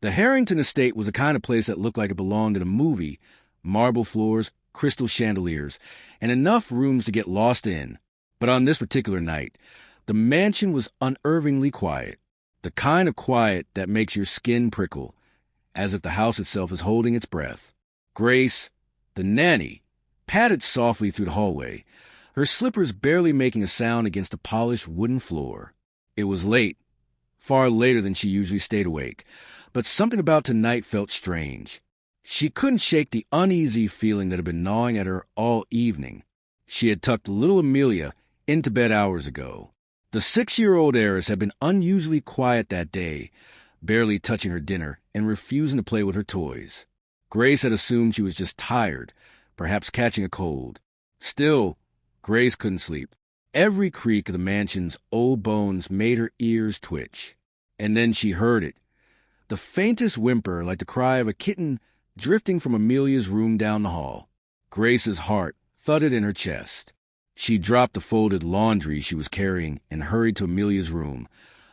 The Harrington estate was the kind of place that looked like it belonged in a movie. Marble floors, crystal chandeliers, and enough rooms to get lost in. But on this particular night, the mansion was unnervingly quiet. The kind of quiet that makes your skin prickle, as if the house itself is holding its breath. Grace, the nanny, padded softly through the hallway, her slippers barely making a sound against the polished wooden floor. It was late, far later than she usually stayed awake, but something about tonight felt strange. She couldn't shake the uneasy feeling that had been gnawing at her all evening. She had tucked little Amelia into bed hours ago. The 6-year-old heiress had been unusually quiet that day, barely touching her dinner and refusing to play with her toys. Grace had assumed she was just tired, perhaps catching a cold. Still, Grace couldn't sleep. Every creak of the mansion's old bones made her ears twitch. And then she heard it. The faintest whimper, like the cry of a kitten drifting from Amelia's room down the hall. Grace's heart thudded in her chest. She dropped the folded laundry she was carrying and hurried to Amelia's room,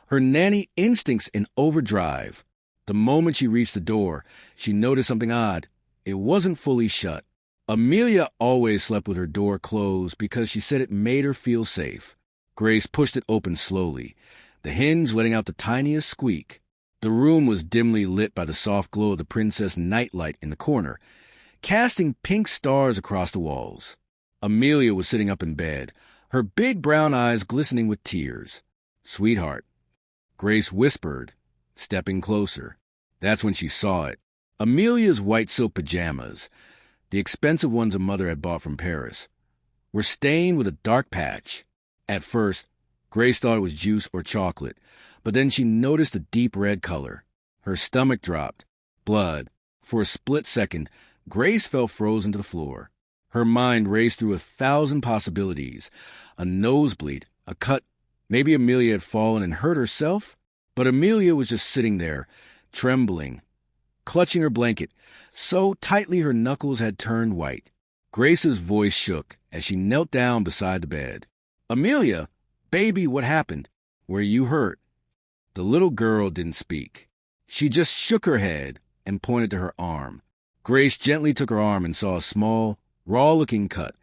her nanny instincts in overdrive. The moment she reached the door, she noticed something odd. It wasn't fully shut. Amelia always slept with her door closed because she said it made her feel safe. Grace pushed it open slowly, the hinge letting out the tiniest squeak. The room was dimly lit by the soft glow of the princess nightlight in the corner, casting pink stars across the walls. Amelia was sitting up in bed, her big brown eyes glistening with tears. "Sweetheart," Grace whispered, stepping closer. That's when she saw it. Amelia's white silk pajamas, the expensive ones her mother had bought from Paris, were stained with a dark patch. At first, Grace thought it was juice or chocolate, but then she noticed the deep red color. Her stomach dropped. Blood. For a split second, Grace fell frozen to the floor. Her mind raced through 1,000 possibilities. A nosebleed, a cut. Maybe Amelia had fallen and hurt herself? But Amelia was just sitting there, trembling, clutching her blanket, so tightly her knuckles had turned white. Grace's voice shook as she knelt down beside the bed. "Amelia, baby, what happened? Were you hurt?" The little girl didn't speak. She just shook her head and pointed to her arm. Grace gently took her arm and saw a small, raw-looking cut,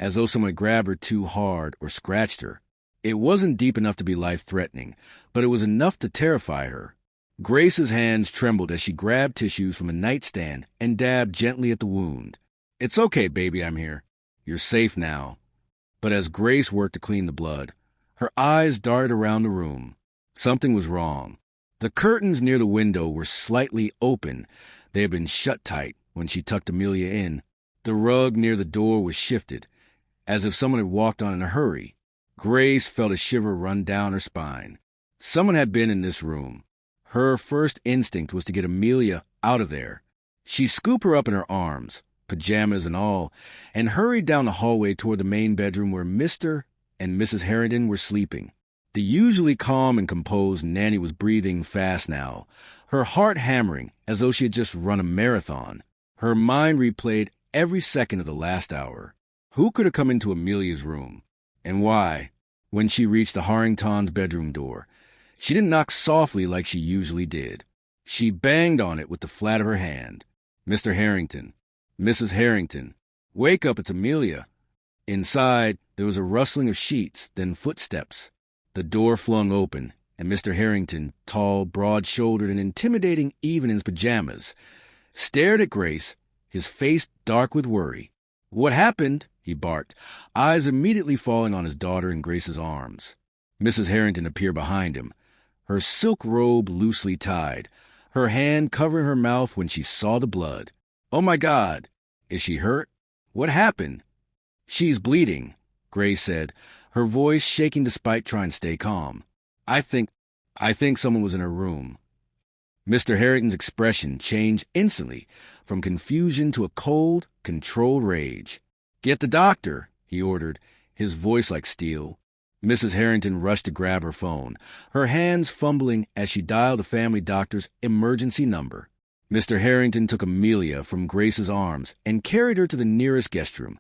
as though someone had grabbed her too hard or scratched her. It wasn't deep enough to be life-threatening, but it was enough to terrify her. Grace's hands trembled as she grabbed tissues from a nightstand and dabbed gently at the wound. "It's okay, baby, I'm here. You're safe now." But as Grace worked to clean the blood, her eyes darted around the room. Something was wrong. The curtains near the window were slightly open. They had been shut tight when she tucked Amelia in. The rug near the door was shifted, as if someone had walked on in a hurry. Grace felt a shiver run down her spine. Someone had been in this room. Her first instinct was to get Amelia out of there. She scooped her up in her arms, pajamas and all, and hurried down the hallway toward the main bedroom where Mr. and Mrs. Harrington were sleeping. The usually calm and composed Nanny was breathing fast now, her heart hammering as though she had just run a marathon. Her mind replayed every second of the last hour. Who could have come into Amelia's room? And why? When she reached the Harringtons' bedroom door, she didn't knock softly like she usually did. She banged on it with the flat of her hand. "Mr. Harrington. Mrs. Harrington. Wake up, it's Amelia." Inside, there was a rustling of sheets, then footsteps. The door flung open, and Mr. Harrington, tall, broad-shouldered, and intimidating even in his pajamas, stared at Grace, his face dark with worry. "What happened?" he barked, eyes immediately falling on his daughter in Grace's arms. Mrs. Harrington appeared behind him, her silk robe loosely tied, her hand covering her mouth when she saw the blood. "Oh, my God! Is she hurt? What happened?" "She's bleeding," Grace said, her voice shaking despite trying to stay calm. I think someone was in her room." Mr. Harrington's expression changed instantly from confusion to a cold, controlled rage. "Get the doctor," he ordered, his voice like steel. Mrs. Harrington rushed to grab her phone, her hands fumbling as she dialed the family doctor's emergency number. Mr. Harrington took Amelia from Grace's arms and carried her to the nearest guest room,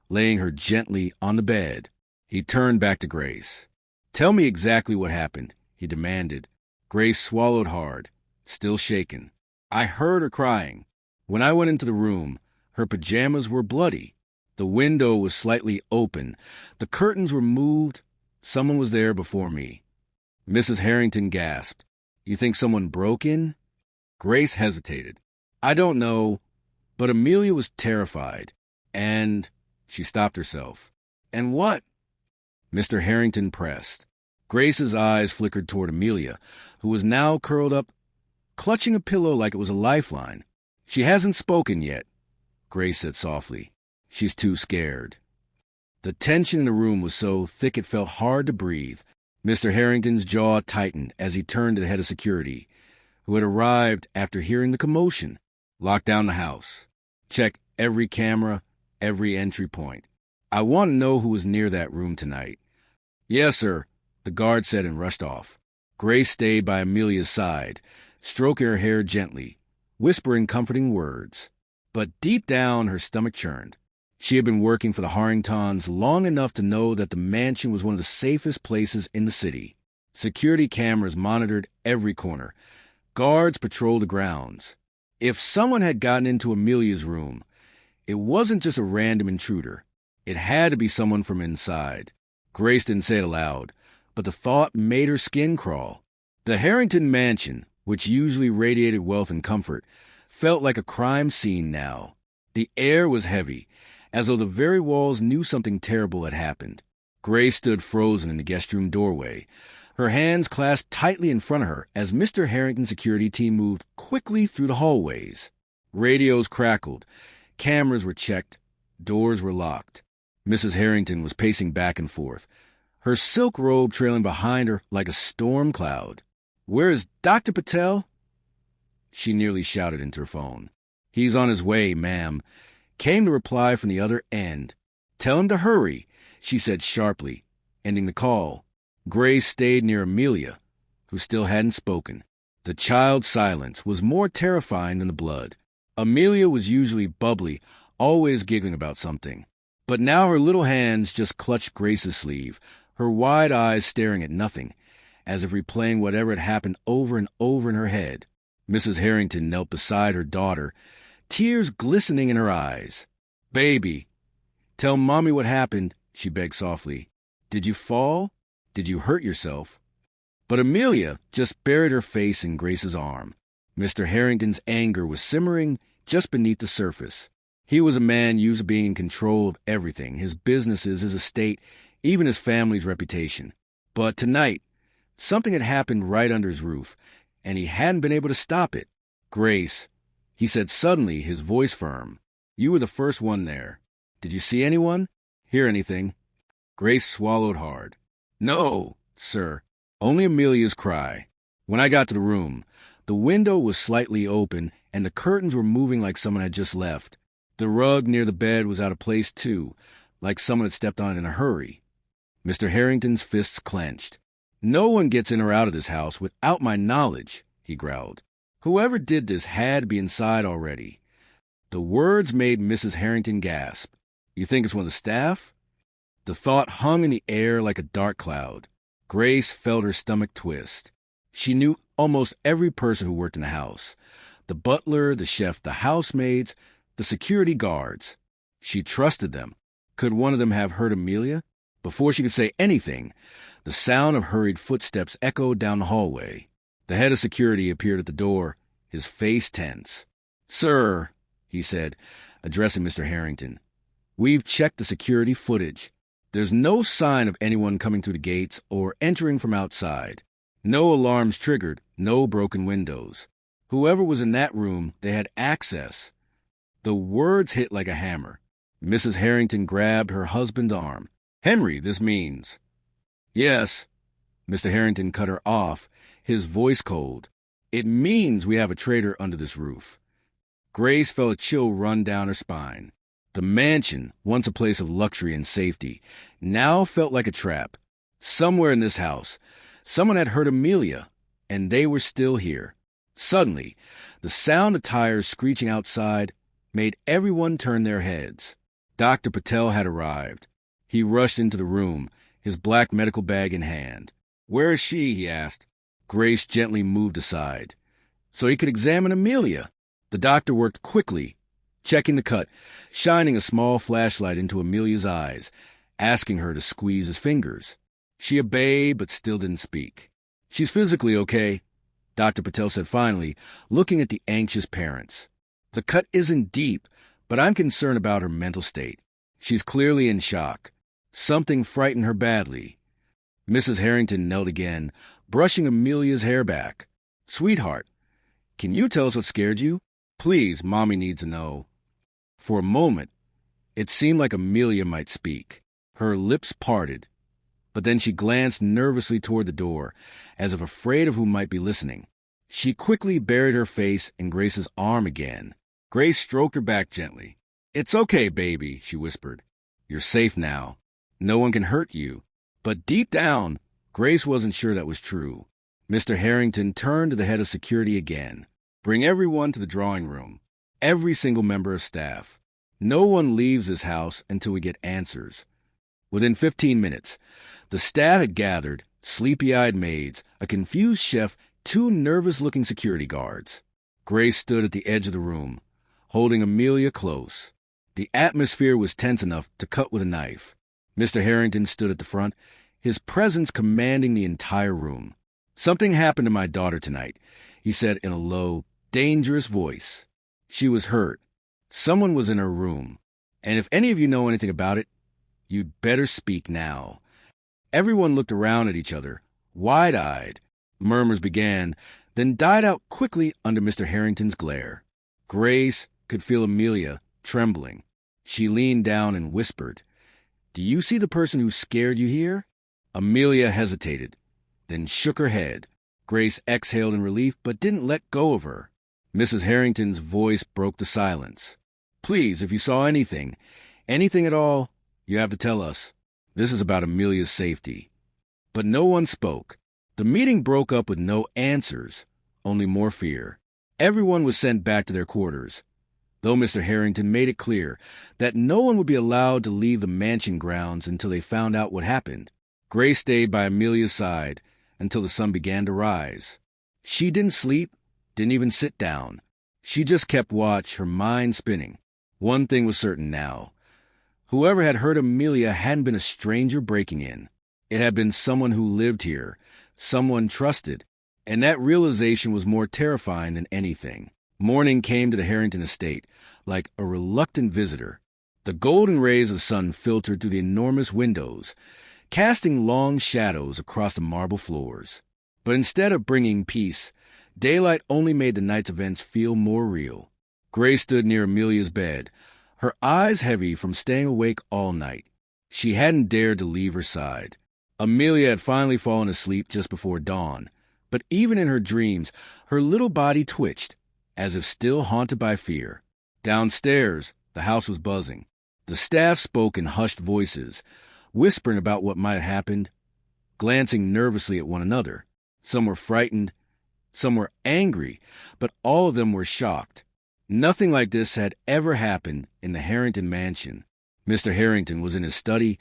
laying her gently on the bed. He turned back to Grace. "Tell me exactly what happened," he demanded. Grace swallowed hard, still shaken. I heard her crying. When I went into the room, her pajamas were bloody. The window was slightly open. The curtains were moved. Someone was there before me. Mrs. Harrington gasped. You think someone broke in? Grace hesitated. I don't know, but Amelia was terrified. And she stopped herself. And what? Mr. Harrington pressed. Grace's eyes flickered toward Amelia, who was now curled up, clutching a pillow like it was a lifeline. She hasn't spoken yet, Grace said softly. She's too scared. The tension in the room was so thick it felt hard to breathe. Mr. Harrington's jaw tightened as he turned to the head of security, who had arrived after hearing the commotion. Lock down the house. Check every camera, every entry point. I want to know who was near that room tonight. Yes, sir, the guard said and rushed off. Grace stayed by Amelia's side, stroking her hair gently, whispering comforting words. But deep down, her stomach churned. She had been working for the Harringtons long enough to know that the mansion was one of the safest places in the city. Security cameras monitored every corner. Guards patrolled the grounds. If someone had gotten into Amelia's room, it wasn't just a random intruder. It had to be someone from inside. Grace didn't say it aloud, but the thought made her skin crawl. The Harrington mansion, which usually radiated wealth and comfort, felt like a crime scene now. The air was heavy, as though the very walls knew something terrible had happened. Grace stood frozen in the guest room doorway, her hands clasped tightly in front of her as Mr. Harrington's security team moved quickly through the hallways. Radios crackled, cameras were checked, doors were locked. Mrs. Harrington was pacing back and forth, her silk robe trailing behind her like a storm cloud. Where is Dr. Patel? She nearly shouted into her phone. He's on his way, ma'am, came the reply from the other end. Tell him to hurry, she said sharply, ending the call. Grace stayed near Amelia, who still hadn't spoken. The child's silence was more terrifying than the blood. Amelia was usually bubbly, always giggling about something. But now her little hands just clutched Grace's sleeve, her wide eyes staring at nothing, as if replaying whatever had happened over and over in her head. Mrs. Harrington knelt beside her daughter, tears glistening in her eyes. Baby, tell Mommy what happened, she begged softly. Did you fall? Did you hurt yourself? But Amelia just buried her face in Grace's arm. Mr. Harrington's anger was simmering just beneath the surface. He was a man used to being in control of everything, his businesses, his estate, even his family's reputation. But tonight, something had happened right under his roof, and he hadn't been able to stop it. Grace, he said suddenly, his voice firm. You were the first one there. Did you see anyone? Hear anything? Grace swallowed hard. No, sir. Only Amelia's cry. When I got to the room, the window was slightly open, and the curtains were moving like someone had just left. The rug near the bed was out of place, too, like someone had stepped on it in a hurry. Mr. Harrington's fists clenched. No one gets in or out of this house without my knowledge, he growled. Whoever did this had to be inside already. The words made Mrs. Harrington gasp. You think it's one of the staff? The thought hung in the air like a dark cloud. Grace felt her stomach twist. She knew almost every person who worked in the house. The butler, the chef, the housemaids, the security guards. She trusted them. Could one of them have heard Amelia? Before she could say anything, the sound of hurried footsteps echoed down the hallway. The head of security appeared at the door, his face tense. Sir, he said, addressing Mr. Harrington, we've checked the security footage. There's no sign of anyone coming through the gates or entering from outside. No alarms triggered, no broken windows. Whoever was in that room, they had access. The words hit like a hammer. Mrs. Harrington grabbed her husband's arm. Henry, this means. Yes. Mr. Harrington cut her off, his voice cold. It means we have a traitor under this roof. Grace felt a chill run down her spine. The mansion, once a place of luxury and safety, now felt like a trap. Somewhere in this house, someone had heard Amelia, and they were still here. Suddenly, the sound of tires screeching outside made everyone turn their heads. Dr. Patel had arrived. He rushed into the room, his black medical bag in hand. Where is she? He asked. Grace gently moved aside. so he could examine Amelia. The doctor worked quickly, checking the cut, shining a small flashlight into Amelia's eyes, asking her to squeeze his fingers. She obeyed, but still didn't speak. "She's physically okay," Dr. Patel said finally, looking at the anxious parents. "The cut isn't deep, but I'm concerned about her mental state. She's clearly in shock. Something frightened her badly." Mrs. Harrington knelt again, brushing Amelia's hair back. "Sweetheart, can you tell us what scared you? Please, Mommy needs to know." For a moment, it seemed like Amelia might speak. Her lips parted, but then she glanced nervously toward the door, as if afraid of who might be listening. She quickly buried her face in Grace's arm again. Grace stroked her back gently. "It's okay, baby," she whispered. "You're safe now. No one can hurt you." But deep down, Grace wasn't sure that was true. Mr. Harrington turned to the head of security again. "Bring everyone to the drawing room. Every single member of staff. No one leaves this house until we get answers." Within 15 minutes, the staff had gathered, sleepy-eyed maids, a confused chef, 2 nervous-looking security guards. Grace stood at the edge of the room, holding Amelia close. The atmosphere was tense enough to cut with a knife. Mr. Harrington stood at the front, his presence commanding the entire room. "Something happened to my daughter tonight," he said in a low, dangerous voice. "She was hurt. Someone was in her room. And if any of you know anything about it, you'd better speak now." Everyone looked around at each other, wide-eyed. Murmurs began, then died out quickly under Mr. Harrington's glare. Grace could feel Amelia trembling. She leaned down and whispered, "Do you see the person who scared you here?" Amelia hesitated, then shook her head. Grace exhaled in relief, but didn't let go of her. Mrs. Harrington's voice broke the silence. "Please, if you saw anything at all, you have to tell us. This is about Amelia's safety." But no one spoke. The meeting broke up with no answers, only more fear. Everyone was sent back to their quarters, though Mr. Harrington made it clear that no one would be allowed to leave the mansion grounds until they found out what happened. Grace stayed by Amelia's side until the sun began to rise. She didn't sleep, didn't even sit down. She just kept watch, her mind spinning. One thing was certain now. Whoever had hurt Amelia hadn't been a stranger breaking in. It had been someone who lived here, someone trusted, and that realization was more terrifying than anything. Morning came to the Harrington estate, like a reluctant visitor. The golden rays of the sun filtered through the enormous windows, casting long shadows across the marble floors. But instead of bringing peace, daylight only made the night's events feel more real. Grace stood near Amelia's bed, her eyes heavy from staying awake all night. She hadn't dared to leave her side. Amelia had finally fallen asleep just before dawn, but even in her dreams, her little body twitched, as if still haunted by fear. Downstairs, the house was buzzing. The staff spoke in hushed voices, whispering about what might have happened, glancing nervously at one another. Some were frightened, some were angry, but all of them were shocked. Nothing like this had ever happened in the Harrington mansion. Mr. Harrington was in his study,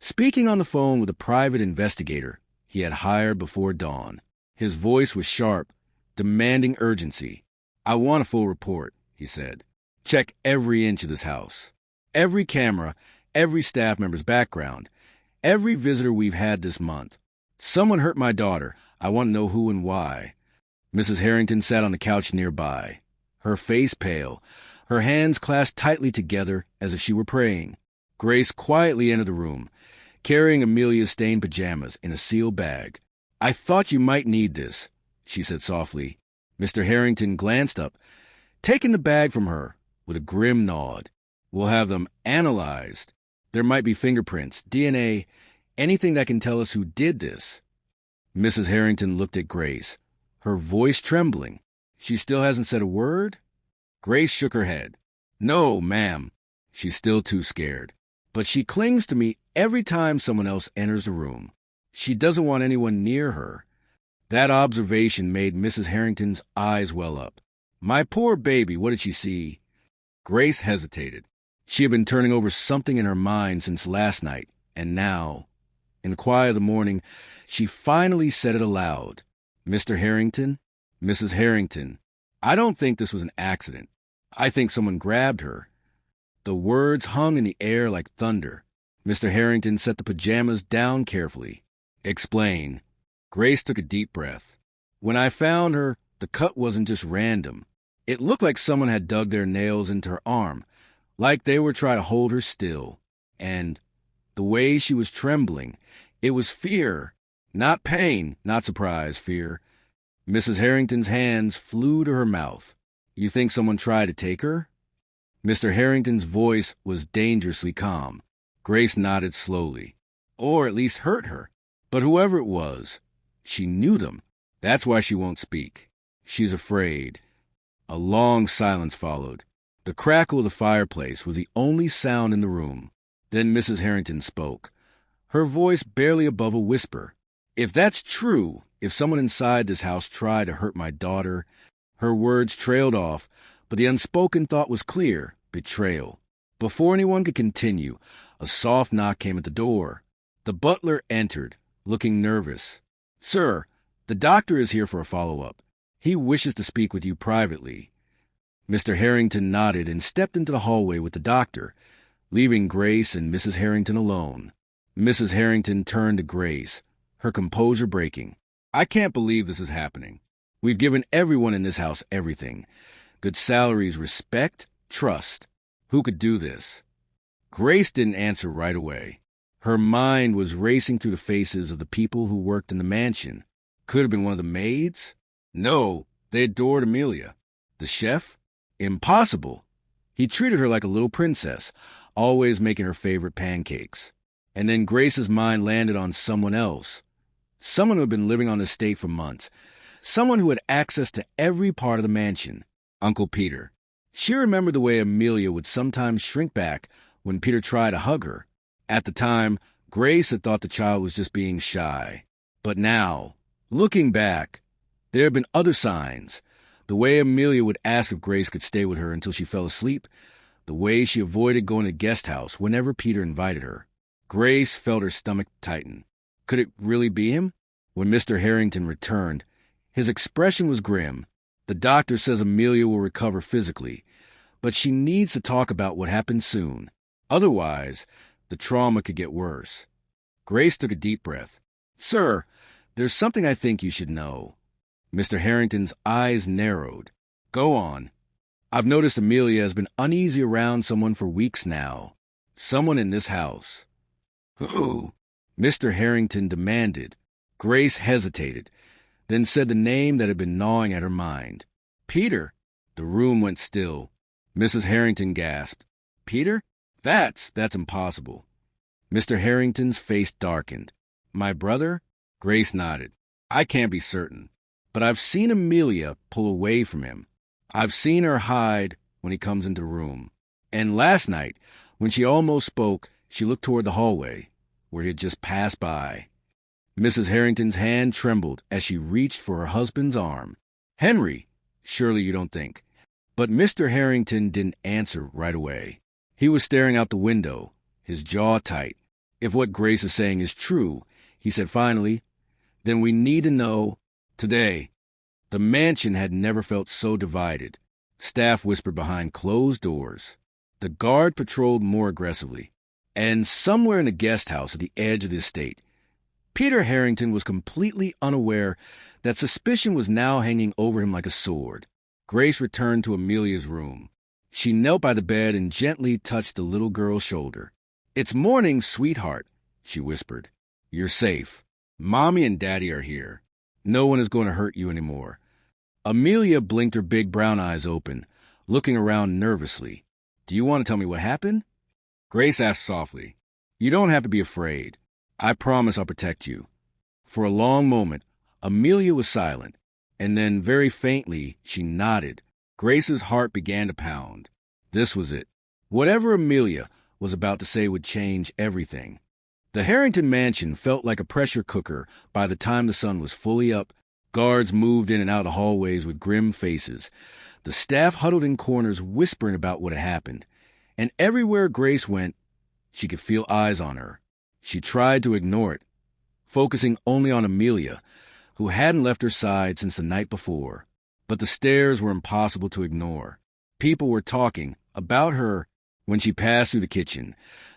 speaking on the phone with a private investigator he had hired before dawn. His voice was sharp, demanding urgency. "I want a full report," he said. "Check every inch of this house. Every camera, every staff member's background, every visitor we've had this month. Someone hurt my daughter. I want to know who and why." Mrs. Harrington sat on the couch nearby, her face pale, her hands clasped tightly together as if she were praying. Grace quietly entered the room, carrying Amelia's stained pajamas in a sealed bag. "I thought you might need this," she said softly. Mr. Harrington glanced up, taking the bag from her with a grim nod. "We'll have them analyzed. There might be fingerprints, DNA, anything that can tell us who did this." Mrs. Harrington looked at Grace, her voice trembling. "She still hasn't said a word?" Grace shook her head. "No, ma'am. She's still too scared. But she clings to me every time someone else enters the room. She doesn't want anyone near her." That observation made Mrs. Harrington's eyes well up. "My poor baby, what did she see?" Grace hesitated. She had been turning over something in her mind since last night, and now, in the quiet of the morning, she finally said it aloud. "Mr. Harrington, Mrs. Harrington, I don't think this was an accident. I think someone grabbed her. The words hung in the air like thunder. Mr. Harrington set the pajamas down carefully. Explain. Grace took a deep breath. When I found her, the cut wasn't just random. It looked like someone had dug their nails into her arm, like they were trying to hold her still. And the way she was trembling, it was fear. Not pain, not surprise, fear. Mrs. Harrington's hands flew to her mouth. You think someone tried to take her? Mr. Harrington's voice was dangerously calm. Grace nodded slowly. Or at least hurt her. But whoever it was, she knew them. That's why she won't speak. She's afraid. A long silence followed. The crackle of the fireplace was the only sound in the room. Then Mrs. Harrington spoke, her voice barely above a whisper. If that's true, if someone inside this house tried to hurt my daughter, her words trailed off, but the unspoken thought was clear, betrayal. Before anyone could continue, a soft knock came at the door. The butler entered, looking nervous. Sir, the doctor is here for a follow-up. He wishes to speak with you privately. Mr. Harrington nodded and stepped into the hallway with the doctor, leaving Grace and Mrs. Harrington alone. Mrs. Harrington turned to Grace, her composure breaking. I can't believe this is happening. We've given everyone in this house everything. Good salaries, respect, trust. Who could do this? Grace didn't answer right away. Her mind was racing through the faces of the people who worked in the mansion. Could have been one of the maids? No, they adored Amelia. The chef? Impossible. He treated her like a little princess, always making her favorite pancakes. And then Grace's mind landed on someone else. Someone who had been living on the estate for months. Someone who had access to every part of the mansion. Uncle Peter. She remembered the way Amelia would sometimes shrink back when Peter tried to hug her. At the time, Grace had thought the child was just being shy. But now, looking back, there had been other signs. The way Amelia would ask if Grace could stay with her until she fell asleep. The way she avoided going to the guest house whenever Peter invited her. Grace felt her stomach tighten. Could it really be him? When Mr. Harrington returned, his expression was grim. The doctor says Amelia will recover physically, but she needs to talk about what happened soon. Otherwise, the trauma could get worse. Grace took a deep breath. Sir, there's something I think you should know. Mr. Harrington's eyes narrowed. Go on. I've noticed Amelia has been uneasy around someone for weeks now. Someone in this house. Who? Mr. Harrington demanded. Grace hesitated, then said the name that had been gnawing at her mind. Peter. The room went still. Mrs. Harrington gasped. Peter? That's impossible. Mr. Harrington's face darkened. My brother? Grace nodded. I can't be certain, but I've seen Amelia pull away from him. I've seen her hide when he comes into the room. And last night, when she almost spoke, she looked toward the hallway, where he had just passed by. Mrs. Harrington's hand trembled as she reached for her husband's arm. Henry, surely you don't think. But Mr. Harrington didn't answer right away. He was staring out the window, his jaw tight. If what Grace is saying is true, he said finally, then we need to know today. The mansion had never felt so divided. Staff whispered behind closed doors. The guard patrolled more aggressively. And somewhere in the guest house at the edge of the estate, Peter Harrington was completely unaware that suspicion was now hanging over him like a sword. Grace returned to Amelia's room. She knelt by the bed and gently touched the little girl's shoulder. It's morning, sweetheart, she whispered. You're safe. Mommy and Daddy are here. No one is going to hurt you anymore. Amelia blinked her big brown eyes open, looking around nervously. Do you want to tell me what happened? Grace asked softly. You don't have to be afraid. I promise I'll protect you. For a long moment, Amelia was silent, and then very faintly she nodded. Grace's heart began to pound. This was it. Whatever Amelia was about to say would change everything. The Harrington mansion felt like a pressure cooker by the time the sun was fully up. Guards moved in and out of hallways with grim faces. The staff huddled in corners whispering about what had happened. And everywhere Grace went, she could feel eyes on her. She tried to ignore it, focusing only on Amelia, who hadn't left her side since the night before. But the stares were impossible to ignore. People were talking about her when she passed through the kitchen.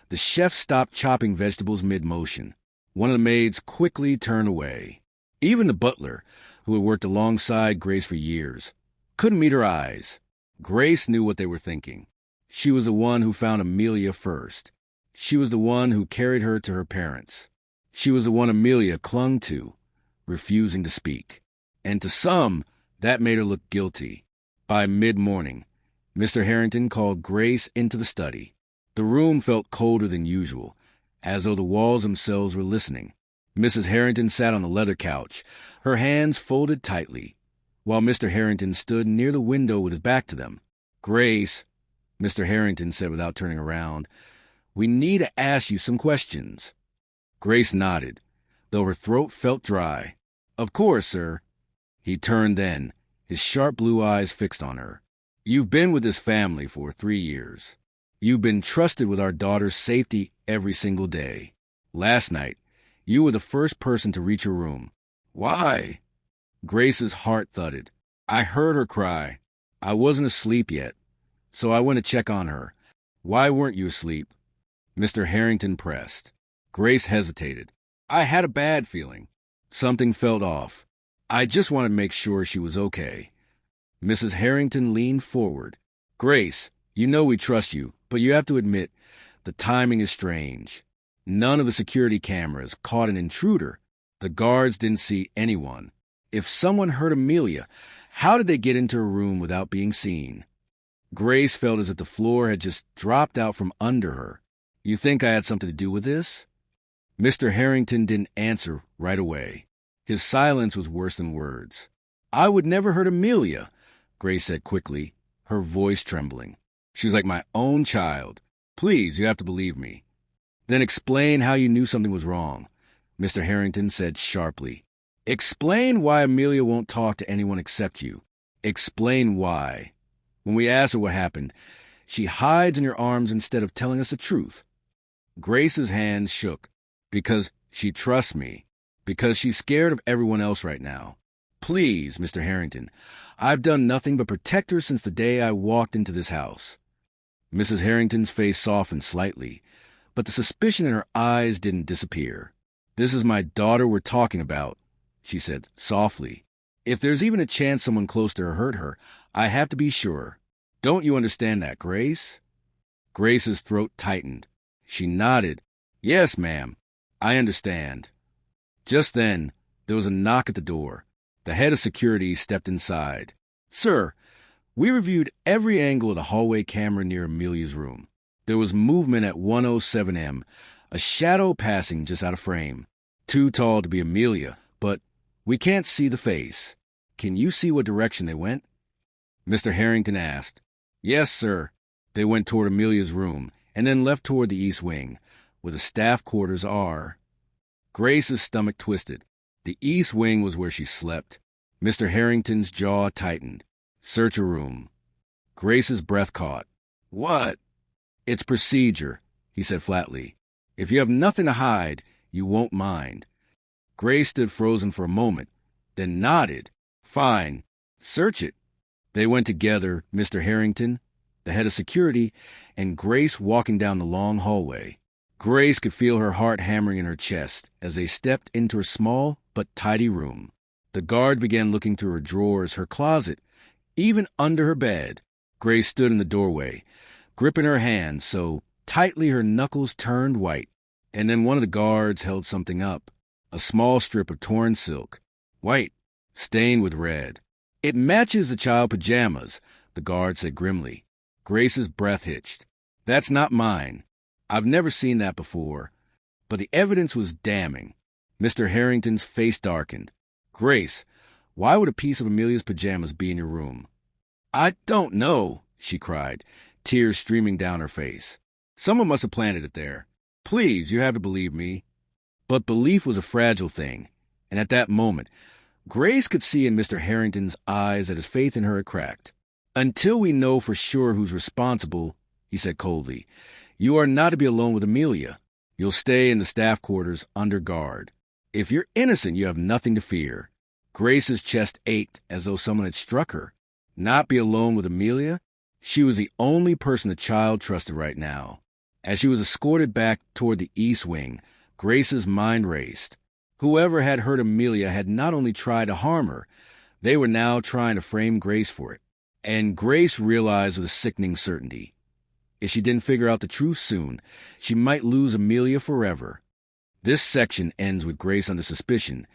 The chef stopped chopping vegetables mid-motion. One of the maids quickly turned away. Even the butler, who had worked alongside Grace for years, couldn't meet her eyes. Grace knew what they were thinking. She was the one who found Amelia first. She was the one who carried her to her parents. She was the one Amelia clung to, refusing to speak. And to some, that made her look guilty. By mid-morning, Mr. Harrington called Grace into the study. The room felt colder than usual, as though the walls themselves were listening. Mrs. Harrington sat on the leather couch, her hands folded tightly, while Mr. Harrington stood near the window with his back to them. "Grace," Mr. Harrington said without turning around, "we need to ask you some questions." Grace nodded, though her throat felt dry. "Of course, sir." He turned then, his sharp blue eyes fixed on her. "You've been with this family for 3 years. You've been trusted with our daughter's safety every single day. Last night, you were the first person to reach her room. Why?" Grace's heart thudded. "I heard her cry. I wasn't asleep yet, so I went to check on her. Why weren't you asleep?" Mr. Harrington pressed. Grace hesitated. "I had a bad feeling. Something felt off. I just wanted to make sure she was okay." Mrs. Harrington leaned forward. "Grace, you know we trust you, but you have to admit the timing is strange. None of the security cameras caught an intruder. The guards didn't see anyone. If someone hurt Amelia, how did they get into her room without being seen?" Grace felt as if the floor had just dropped out from under her. "You think I had something to do with this?" Mr. Harrington didn't answer right away. His silence was worse than words. "I would never hurt Amelia," Grace said quickly, her voice trembling. "She's like my own child. Please, you have to believe me." "Then explain how you knew something was wrong," Mr. Harrington said sharply. "Explain why Amelia won't talk to anyone except you. Explain why. When we ask her what happened, she hides in your arms instead of telling us the truth." Grace's hands shook. "Because she trusts me. Because she's scared of everyone else right now. Please, Mr. Harrington, I've done nothing but protect her since the day I walked into this house." Mrs. Harrington's face softened slightly, but the suspicion in her eyes didn't disappear. "This is my daughter we're talking about," she said softly. "If there's even a chance someone close to her hurt her, I have to be sure. Don't you understand that, Grace?" Grace's throat tightened. She nodded. "Yes, ma'am, I understand." Just then, there was a knock at the door. The head of security stepped inside. "Sir, we reviewed every angle of the hallway camera near Amelia's room. There was movement at 107M, a shadow passing just out of frame. Too tall to be Amelia, but we can't see the face. Can you see what direction they went?" Mr. Harrington asked. "Yes, sir. They went toward Amelia's room, and then left toward the east wing, where the staff quarters are." Grace's stomach twisted. The east wing was where she slept. Mr. Harrington's jaw tightened. "Search her room." Grace's breath caught. "What?" "It's procedure," he said flatly. "If you have nothing to hide, you won't mind." Grace stood frozen for a moment, then nodded. "Fine. Search it." They went together, Mr. Harrington, the head of security, and Grace walking down the long hallway. Grace could feel her heart hammering in her chest as they stepped into her small but tidy room. The guard began looking through her drawers, her closet, even under her bed. Grace stood in the doorway, gripping her hand so tightly her knuckles turned white. And then one of the guards held something up, a small strip of torn silk, white, stained with red. "It matches the child pajamas," the guard said grimly. Grace's breath hitched. "That's not mine. I've never seen that before." But the evidence was damning. Mr. Harrington's face darkened. "Grace, why would a piece of Amelia's pajamas be in your room?" "I don't know," she cried, tears streaming down her face. "Someone must have planted it there. Please, you have to believe me." But belief was a fragile thing, and at that moment, Grace could see in Mr. Harrington's eyes that his faith in her had cracked. "Until we know for sure who's responsible," he said coldly, "you are not to be alone with Amelia. You'll stay in the staff quarters under guard. If you're innocent, you have nothing to fear. Grace's chest ached as though someone had struck her. Not be alone with Amelia? She was the only person the child trusted right now. As she was escorted back toward the east wing, Grace's mind raced. Whoever had hurt Amelia had not only tried to harm her, they were now trying to frame Grace for it. And Grace realized with a sickening certainty, if she didn't figure out the truth soon, she might lose Amelia forever. This section ends with Grace under suspicion,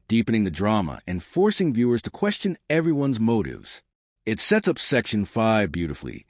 deepening the drama and forcing viewers to question everyone's motives. It sets up Section 5 beautifully,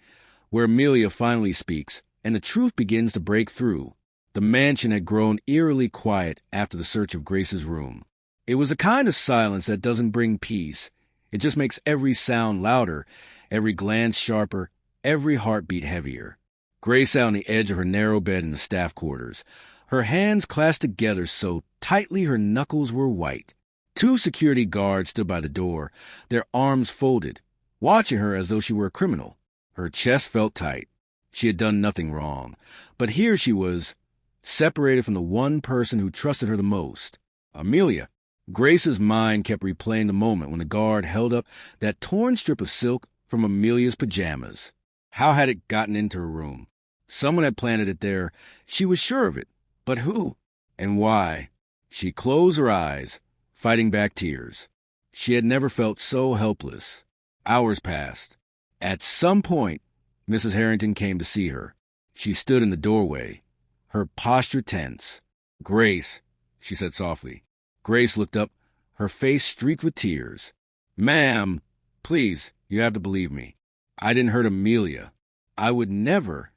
where Amelia finally speaks, and the truth begins to break through. The mansion had grown eerily quiet after the search of Grace's room. It was a kind of silence that doesn't bring peace. It just makes every sound louder, every glance sharper, every heartbeat heavier. Grace sat on the edge of her narrow bed in the staff quarters, her hands clasped together so tightly her knuckles were white. 2 security guards stood by the door, their arms folded, watching her as though she were a criminal. Her chest felt tight. She had done nothing wrong. But here she was, separated from the one person who trusted her the most, Amelia. Grace's mind kept replaying the moment when the guard held up that torn strip of silk from Amelia's pajamas. How had it gotten into her room? Someone had planted it there. She was sure of it. But who? And why? She closed her eyes, fighting back tears. She had never felt so helpless. Hours passed. At some point, Mrs. Harrington came to see her. She stood in the doorway, her posture tense. "Grace," she said softly. Grace looked up, her face streaked with tears. "Ma'am, please, you have to believe me. I didn't hurt Amelia. I would never."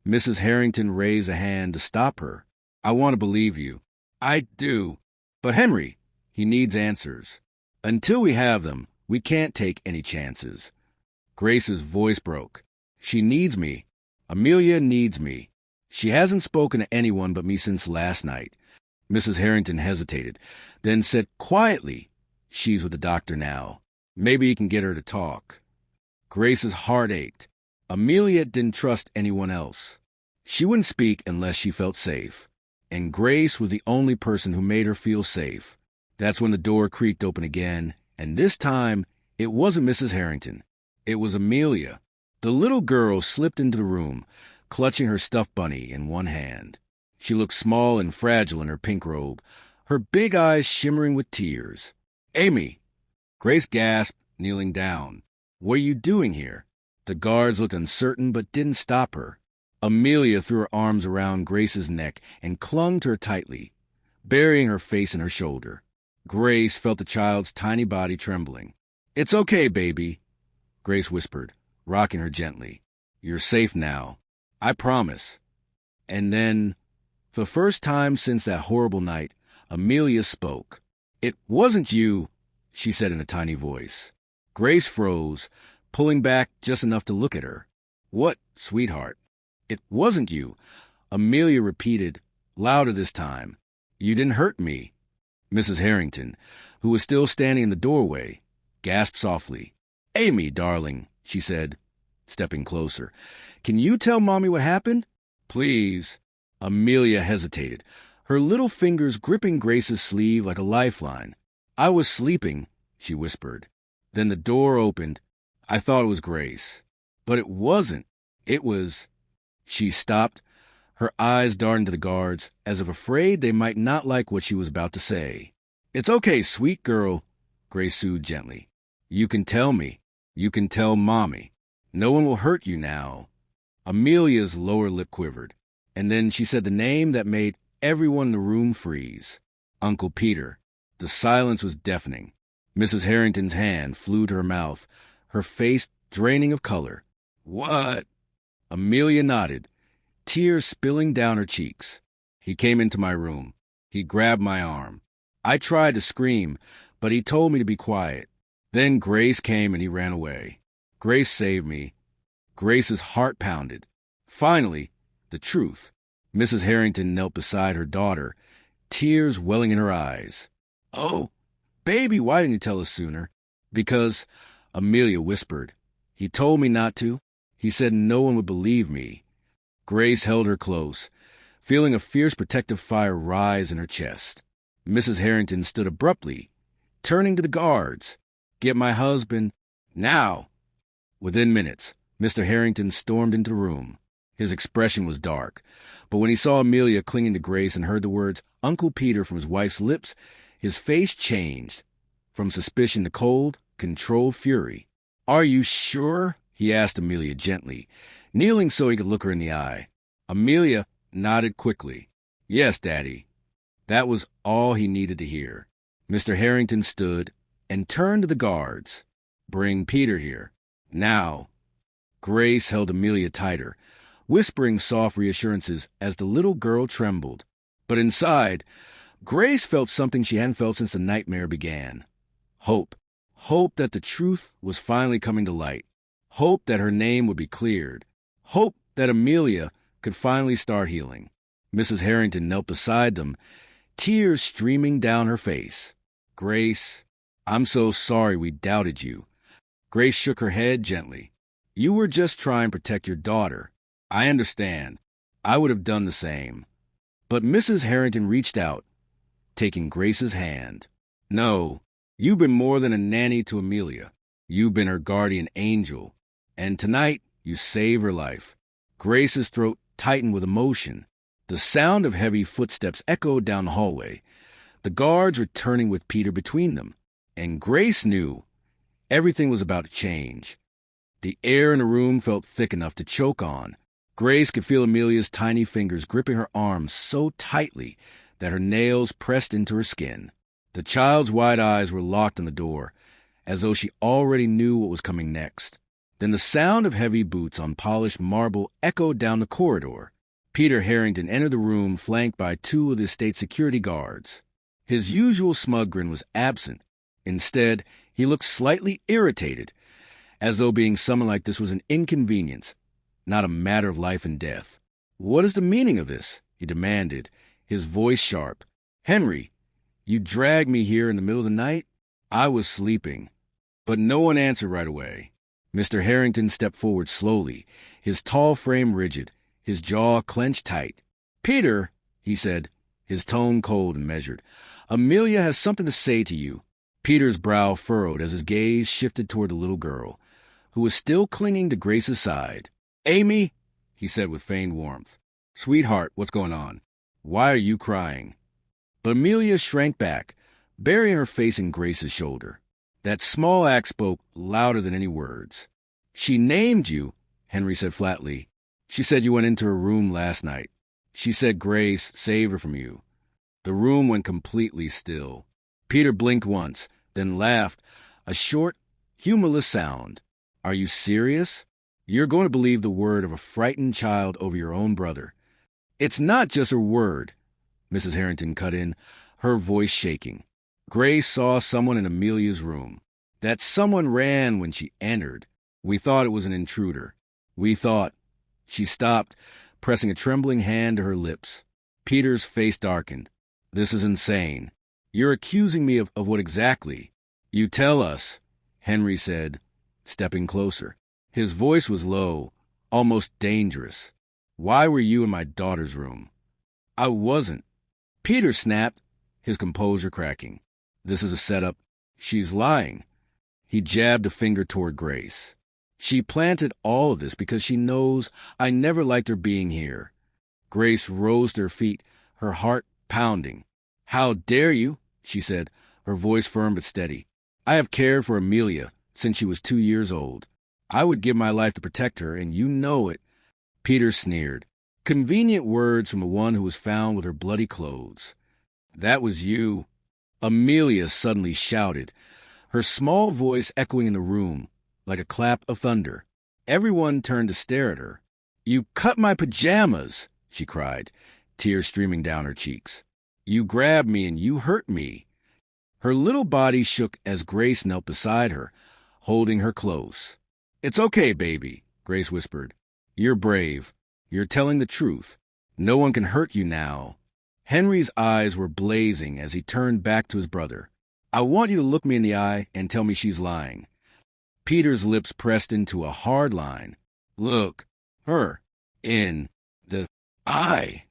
Mrs. Harrington raised a hand to stop her. "I want to believe you. I do. But Henry, he needs answers. Until we have them, we can't take any chances." Grace's voice broke. "She needs me. Amelia needs me. She hasn't spoken to anyone but me since last night." Mrs. Harrington hesitated, then said quietly, "She's with the doctor now. Maybe he can get her to talk." Grace's heart ached. Amelia didn't trust anyone else. She wouldn't speak unless she felt safe. And Grace was the only person who made her feel safe. That's when the door creaked open again, and this time it wasn't Mrs. Harrington. It was Amelia. The little girl slipped into the room, clutching her stuffed bunny in one hand. She looked small and fragile in her pink robe, her big eyes shimmering with tears. "Amy!" Grace gasped, kneeling down. "What are you doing here?" The guards looked uncertain but didn't stop her. Amelia threw her arms around Grace's neck and clung to her tightly, burying her face in her shoulder. Grace felt the child's tiny body trembling. "It's okay, baby," Grace whispered, rocking her gently. "You're safe now. I promise." And then, for the first time since that horrible night, Amelia spoke. "It wasn't you," she said in a tiny voice. Grace froze, pulling back just enough to look at her. "What, sweetheart?" "It wasn't you," Amelia repeated, louder this time. "You didn't hurt me." Mrs. Harrington, who was still standing in the doorway, gasped softly. "Amy, darling," she said, stepping closer. "Can you tell Mommy what happened?" "Please." Amelia hesitated, her little fingers gripping Grace's sleeve like a lifeline. "I was sleeping," she whispered. Then the door opened. I thought it was Grace. But it wasn't. It was... She stopped, her eyes darting to the guards, as if afraid they might not like what she was about to say. "It's okay, sweet girl," Grace soothed gently. "You can tell me. You can tell Mommy. No one will hurt you now." Amelia's lower lip quivered, and then she said the name that made everyone in the room freeze. Uncle Peter. The silence was deafening. Mrs. Harrington's hand flew to her mouth, her face draining of color. "What?" Amelia nodded, tears spilling down her cheeks. "He came into my room. He grabbed my arm. I tried to scream, but he told me to be quiet. Then Grace came and he ran away. Grace saved me." Grace's heart pounded. Finally, the truth. Mrs. Harrington knelt beside her daughter, tears welling in her eyes. "Oh, baby, why didn't you tell us sooner?" "Because," Amelia whispered, "he told me not to. He said no one would believe me." Grace held her close, feeling a fierce protective fire rise in her chest. Mrs. Harrington stood abruptly, turning to the guards. "Get my husband, now!" Within minutes, Mr. Harrington stormed into the room. His expression was dark, but when he saw Amelia clinging to Grace and heard the words Uncle Peter from his wife's lips, his face changed from suspicion to cold, controlled fury. "Are you sure?" he asked Amelia gently, kneeling so he could look her in the eye. Amelia nodded quickly. "Yes, Daddy." That was all he needed to hear. Mr. Harrington stood and turned to the guards. "Bring Peter here. Now." Grace held Amelia tighter, whispering soft reassurances as the little girl trembled. But inside, Grace felt something she hadn't felt since the nightmare began. Hope. Hope that the truth was finally coming to light. Hope that her name would be cleared. Hope that Amelia could finally start healing. Mrs. Harrington knelt beside them, tears streaming down her face. "Grace, I'm so sorry we doubted you." Grace shook her head gently. "You were just trying to protect your daughter. I understand. I would have done the same." But Mrs. Harrington reached out, taking Grace's hand. "No, you've been more than a nanny to Amelia. You've been her guardian angel. And tonight, you saved her life." Grace's throat tightened with emotion. The sound of heavy footsteps echoed down the hallway, the guards returning with Peter between them. And Grace knew everything was about to change. The air in the room felt thick enough to choke on. Grace could feel Amelia's tiny fingers gripping her arms so tightly that her nails pressed into her skin. The child's wide eyes were locked on the door, as though she already knew what was coming next. Then the sound of heavy boots on polished marble echoed down the corridor. Peter Harrington entered the room flanked by two of the state security guards. His usual smug grin was absent. Instead, he looked slightly irritated, as though being summoned like this was an inconvenience, not a matter of life and death. "What is the meaning of this?" he demanded, his voice sharp. "Henry, you dragged me here in the middle of the night?" "I was sleeping." But no one answered right away. Mr. Harrington stepped forward slowly, his tall frame rigid, his jaw clenched tight. "Peter," he said, his tone cold and measured, "Amelia has something to say to you." Peter's brow furrowed as his gaze shifted toward the little girl, who was still clinging to Grace's side. "Amy," he said with feigned warmth. "Sweetheart, what's going on? Why are you crying?" But Amelia shrank back, burying her face in Grace's shoulder. That small act spoke louder than any words. "She named you," Henry said flatly. "She said you went into her room last night. She said Grace saved her from you." The room went completely still. Peter blinked once, then laughed, a short, humorless sound. "Are you serious? You're going to believe the word of a frightened child over your own brother." "It's not just her word," Mrs. Harrington cut in, her voice shaking. "Grace saw someone in Amelia's room. That someone ran when she entered. We thought it was an intruder. We thought—" She stopped, pressing a trembling hand to her lips. Peter's face darkened. "This is insane. You're accusing me of what exactly?" "You tell us," Henry said, stepping closer. His voice was low, almost dangerous. "Why were you in my daughter's room?" "I wasn't." Peter snapped, his composure cracking. "This is a setup. She's lying." He jabbed a finger toward Grace. "She planted all of this because she knows I never liked her being here." Grace rose to her feet, her heart pounding. "How dare you?" she said, her voice firm but steady. "I have cared for Amelia since she was 2 years old. I would give my life to protect her, and you know it." Peter sneered. Convenient words from the one who was found with her bloody clothes. "That was you," Amelia suddenly shouted, her small voice echoing in the room like a clap of thunder. Everyone turned to stare at her. "You cut my pajamas," she cried, tears streaming down her cheeks. "You grabbed me and you hurt me." Her little body shook as Grace knelt beside her, holding her close. "It's okay, baby," Grace whispered. "You're brave. You're telling the truth. No one can hurt you now." Henry's eyes were blazing as he turned back to his brother. "I want you to look me in the eye and tell me she's lying." Peter's lips pressed into a hard line. "Look her in the eye,"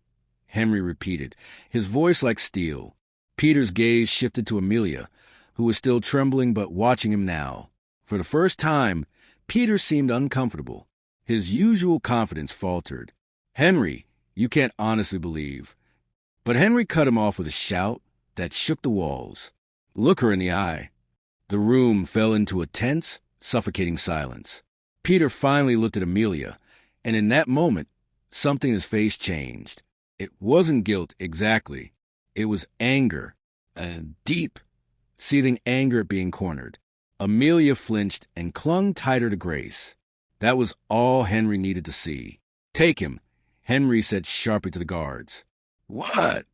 Henry repeated, his voice like steel. Peter's gaze shifted to Amelia, who was still trembling but watching him now. For the first time, Peter seemed uncomfortable. His usual confidence faltered. "Henry, you can't honestly believe." But Henry cut him off with a shout that shook the walls. "Look her in the eye." The room fell into a tense, suffocating silence. Peter finally looked at Amelia, and in that moment, something in his face changed. It wasn't guilt exactly. It was anger, a deep, seething anger at being cornered. Amelia flinched and clung tighter to Grace. That was all Henry needed to see. "Take him," Henry said sharply to the guards. "What?"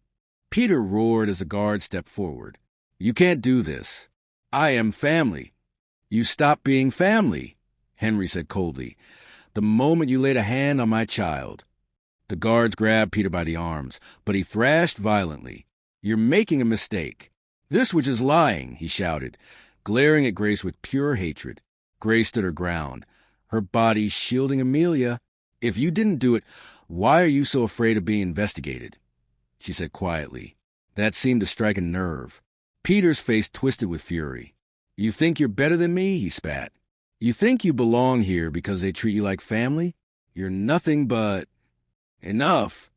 Peter roared as the guard stepped forward. "You can't do this. I am family." "You stop being family," Henry said coldly, "the moment you laid a hand on my child." The guards grabbed Peter by the arms, but he thrashed violently. "You're making a mistake." "This witch is lying," he shouted, glaring at Grace with pure hatred. Grace stood her ground, her body shielding Amelia. "If you didn't do it, why are you so afraid of being investigated?" she said quietly. That seemed to strike a nerve. Peter's face twisted with fury. "You think you're better than me?" he spat. "You think you belong here because they treat you like family? You're nothing but—" "Enough!"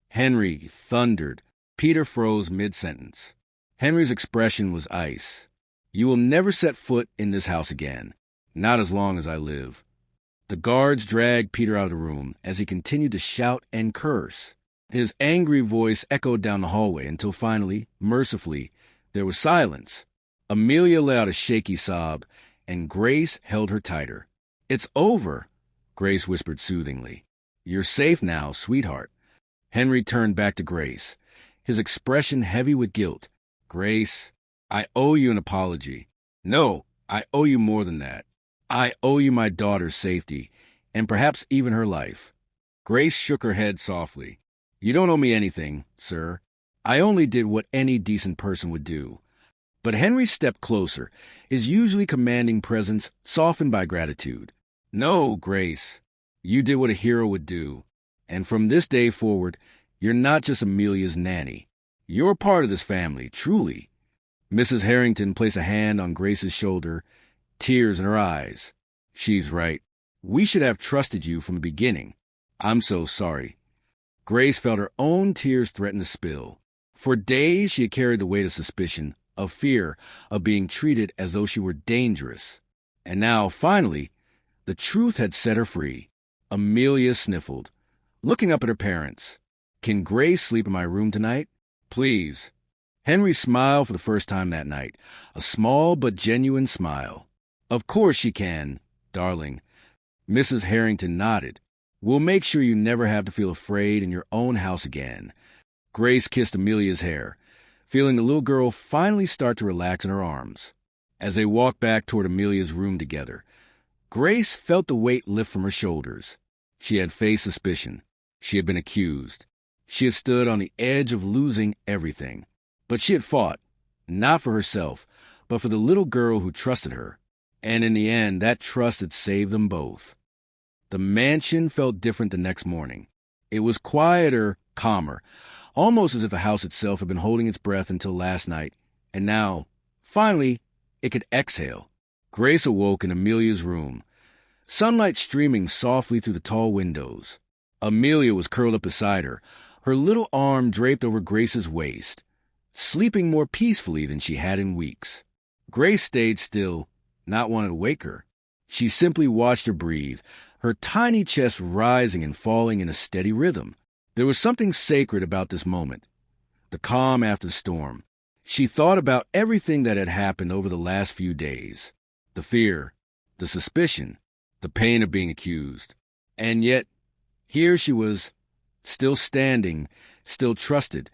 Henry thundered. Peter froze mid-sentence. Henry's expression was ice. "You will never set foot in this house again. Not as long as I live." The guards dragged Peter out of the room as he continued to shout and curse. His angry voice echoed down the hallway until finally, mercifully, there was silence. Amelia let out a shaky sob, and Grace held her tighter. "It's over," Grace whispered soothingly. "You're safe now, sweetheart." Henry turned back to Grace, his expression heavy with guilt. "Grace, I owe you an apology. No, I owe you more than that. I owe you my daughter's safety, and perhaps even her life." Grace shook her head softly. "You don't owe me anything, sir. I only did what any decent person would do." But Henry stepped closer, his usually commanding presence softened by gratitude. "No, Grace, you did what a hero would do. And from this day forward, you're not just Amelia's nanny. You're part of this family, truly." Mrs. Harrington placed a hand on Grace's shoulder, tears in her eyes. "She's right. We should have trusted you from the beginning. I'm so sorry." Grace felt her own tears threaten to spill. For days she had carried the weight of suspicion, of fear, of being treated as though she were dangerous. And now, finally, the truth had set her free. Amelia sniffled, looking up at her parents. "Can Grace sleep in my room tonight? Please." Henry smiled for the first time that night, a small but genuine smile. "Of course she can, darling." Mrs. Harrington nodded. "We'll make sure you never have to feel afraid in your own house again." Grace kissed Amelia's hair, feeling the little girl finally start to relax in her arms. As they walked back toward Amelia's room together, Grace felt the weight lift from her shoulders. She had faced suspicion. She had been accused. She had stood on the edge of losing everything. But she had fought, not for herself, but for the little girl who trusted her. And in the end, that trust had saved them both. The mansion felt different the next morning. It was quieter, calmer, almost as if the house itself had been holding its breath until last night, and now, finally, it could exhale. Grace awoke in Amelia's room, sunlight streaming softly through the tall windows. Amelia was curled up beside her, her little arm draped over Grace's waist, sleeping more peacefully than she had in weeks. Grace stayed still, not wanting to wake her. She simply watched her breathe, her tiny chest rising and falling in a steady rhythm. There was something sacred about this moment, the calm after the storm. She thought about everything that had happened over the last few days, the fear, the suspicion, the pain of being accused. And yet, here she was, still standing, still trusted,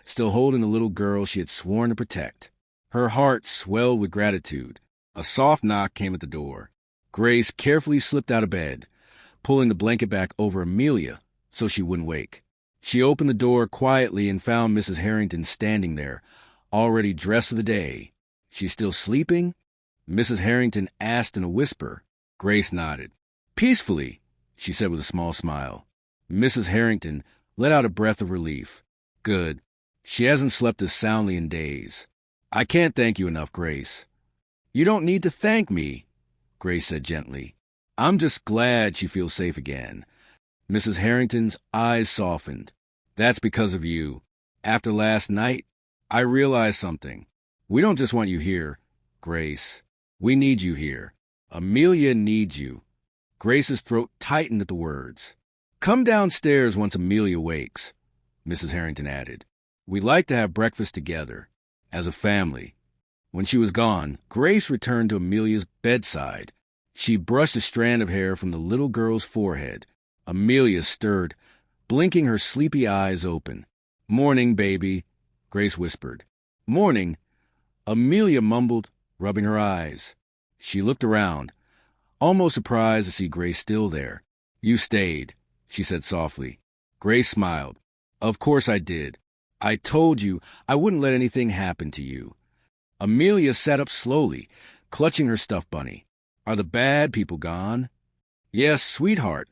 still holding the little girl she had sworn to protect. Her heart swelled with gratitude. A soft knock came at the door. Grace carefully slipped out of bed, pulling the blanket back over Amelia so she wouldn't wake. She opened the door quietly and found Mrs. Harrington standing there, already dressed for the day. "She's still sleeping?" Mrs. Harrington asked in a whisper. Grace nodded. "Peacefully," she said with a small smile. Mrs. Harrington let out a breath of relief. "Good. She hasn't slept as soundly in days. I can't thank you enough, Grace. You don't need to thank me, Grace said gently. I'm just glad she feels safe again. Mrs. Harrington's eyes softened. That's because of you. After last night, I realized something. We don't just want you here, Grace. We need you here. Amelia needs you. Grace's throat tightened at the words. Come downstairs once Amelia wakes, Mrs. Harrington added. We'd like to have breakfast together, as a family. When she was gone, Grace returned to Amelia's bedside. She brushed a strand of hair from the little girl's forehead. Amelia stirred, blinking her sleepy eyes open. Morning, baby, Grace whispered. Morning, Amelia mumbled, rubbing her eyes. She looked around, almost surprised to see Grace still there. You stayed, she said softly. Grace smiled. Of course I did. I told you I wouldn't let anything happen to you. Amelia sat up slowly, clutching her stuffed bunny. Are the bad people gone? Yes, sweetheart,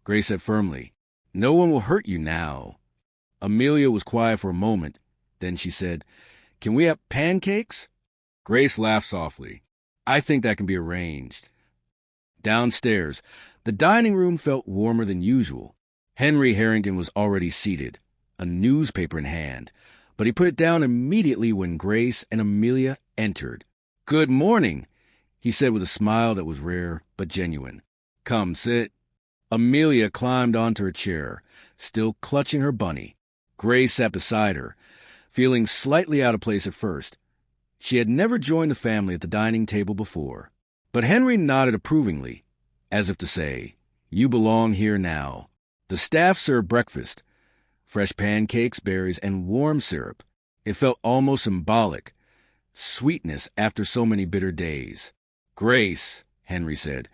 Grace said firmly. No one will hurt you now. Amelia was quiet for a moment. Then she said, Can we have pancakes? Grace laughed softly. I think that can be arranged. Downstairs, the dining room felt warmer than usual. Henry Harrington was already seated, a newspaper in hand, but he put it down immediately when Grace and Amelia entered. Good morning, he said with a smile that was rare but genuine. Come, sit. Amelia climbed onto her chair, still clutching her bunny. Grace sat beside her, feeling slightly out of place at first. She had never joined the family at the dining table before. But Henry nodded approvingly, as if to say, You belong here now. The staff served breakfast, fresh pancakes, berries, and warm syrup. It felt almost symbolic, sweetness after so many bitter days. Grace, Henry said,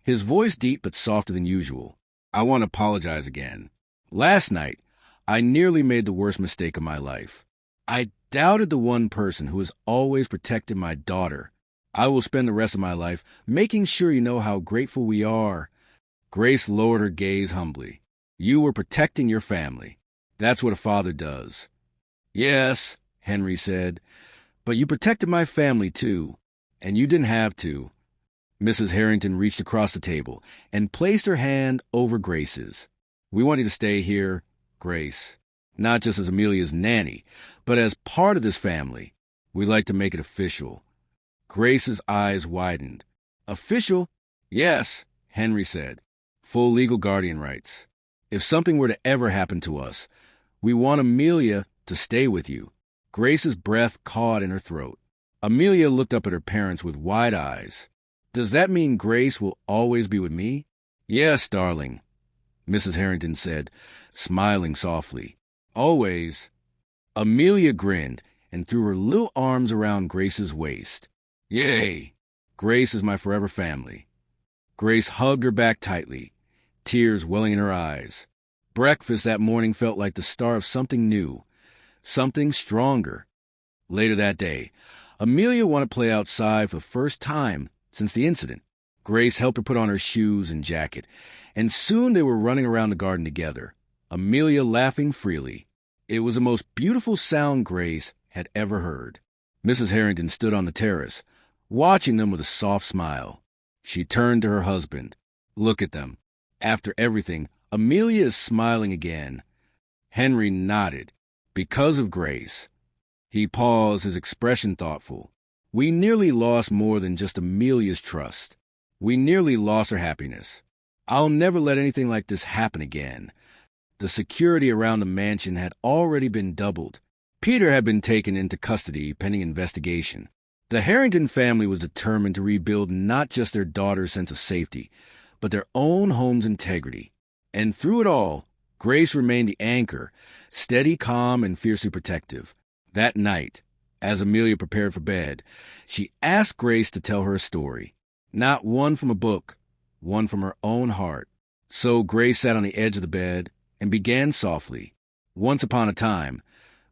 his voice deep but softer than usual. I want to apologize again. Last night, I nearly made the worst mistake of my life. I doubted the one person who has always protected my daughter. I will spend the rest of my life making sure you know how grateful we are. Grace lowered her gaze humbly. You were protecting your family. That's what a father does. Yes, Henry said, but you protected my family too, and you didn't have to. Mrs. Harrington reached across the table and placed her hand over Grace's. We want you to stay here, Grace, not just as Amelia's nanny, but as part of this family. We'd like to make it official. Grace's eyes widened. Official? Yes, Henry said. Full legal guardian rights. If something were to ever happen to us, we want Amelia to stay with you. Grace's breath caught in her throat. Amelia looked up at her parents with wide eyes. Does that mean Grace will always be with me? Yes, darling, Mrs. Harrington said, smiling softly. Always. Amelia grinned and threw her little arms around Grace's waist. Yay! Grace is my forever family. Grace hugged her back tightly, tears welling in her eyes. Breakfast that morning felt like the start of something new, something stronger. Later that day, Amelia wanted to play outside for the first time since the incident. Grace helped her put on her shoes and jacket, and soon they were running around the garden together, Amelia laughing freely. It was the most beautiful sound Grace had ever heard. Mrs. Harrington stood on the terrace, watching them with a soft smile. She turned to her husband. Look at them. After everything, Amelia is smiling again. Henry nodded. Because of Grace. He paused, his expression thoughtful. We nearly lost more than just Amelia's trust. We nearly lost her happiness. I'll never let anything like this happen again. The security around the mansion had already been doubled. Peter had been taken into custody pending investigation. The Harrington family was determined to rebuild not just their daughter's sense of safety, but their own home's integrity. And through it all, Grace remained the anchor, steady, calm, and fiercely protective. That night, as Amelia prepared for bed, she asked Grace to tell her a story. Not one from a book, one from her own heart. So Grace sat on the edge of the bed and began softly. Once upon a time,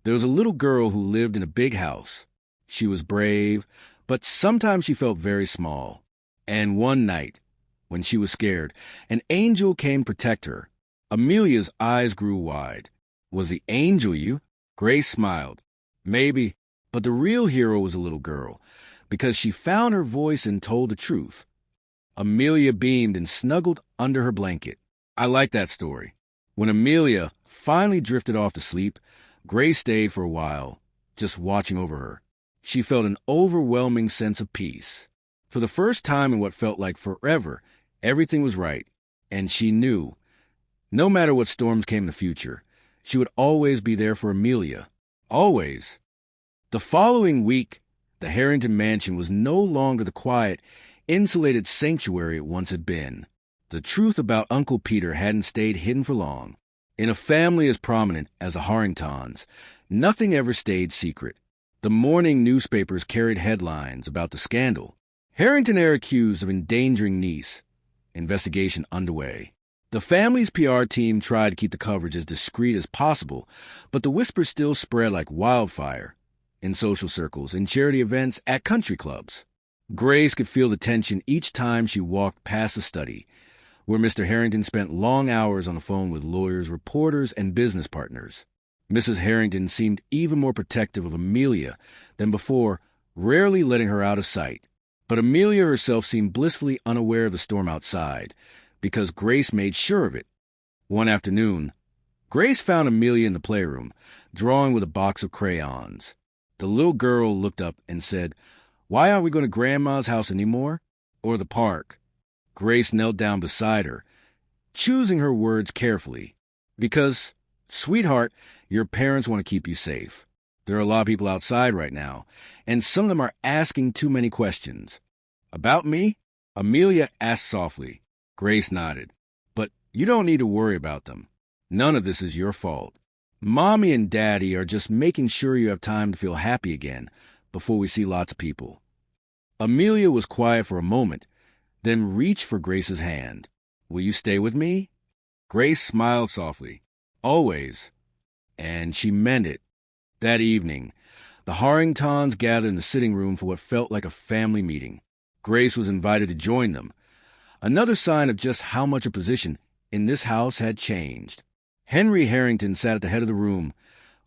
there was a little girl who lived in a big house. She was brave, but sometimes she felt very small. And one night, when she was scared, an angel came to protect her. Amelia's eyes grew wide. Was the angel you? Grace smiled. Maybe, But the real hero was a little girl, because she found her voice and told the truth. Amelia beamed and snuggled under her blanket. I like that story. When Amelia finally drifted off to sleep, Grace stayed for a while, just watching over her. She felt an overwhelming sense of peace. For the first time in what felt like forever, everything was right, and she knew, no matter what storms came in the future, she would always be there for Amelia. Always. The following week, the Harrington mansion was no longer the quiet, insulated sanctuary it once had been. The truth about Uncle Peter hadn't stayed hidden for long. In a family as prominent as the Harringtons, nothing ever stayed secret. The morning newspapers carried headlines about the scandal. Harrington heir accused of endangering niece. Investigation underway. The family's PR team tried to keep the coverage as discreet as possible, but the whispers still spread like wildfire. In social circles, in charity events, at country clubs. Grace could feel the tension each time she walked past the study, where Mr. Harrington spent long hours on the phone with lawyers, reporters, and business partners. Mrs. Harrington seemed even more protective of Amelia than before, rarely letting her out of sight. But Amelia herself seemed blissfully unaware of the storm outside, because Grace made sure of it. One afternoon, Grace found Amelia in the playroom, drawing with a box of crayons. The little girl looked up and said, "Why aren't we going to Grandma's house anymore? Or the park?" Grace knelt down beside her, choosing her words carefully. "Because, sweetheart, your parents want to keep you safe. There are a lot of people outside right now, and some of them are asking too many questions." "About me?" Amelia asked softly. Grace nodded. "But you don't need to worry about them. None of this is your fault. Mommy and Daddy are just making sure you have time to feel happy again before we see lots of people." Amelia was quiet for a moment, then reached for Grace's hand. "Will you stay with me?" Grace smiled softly. "Always." And she meant it. That evening, the Harringtons gathered in the sitting room for what felt like a family meeting. Grace was invited to join them. Another sign of just how much a position in this house had changed. Henry Harrington sat at the head of the room,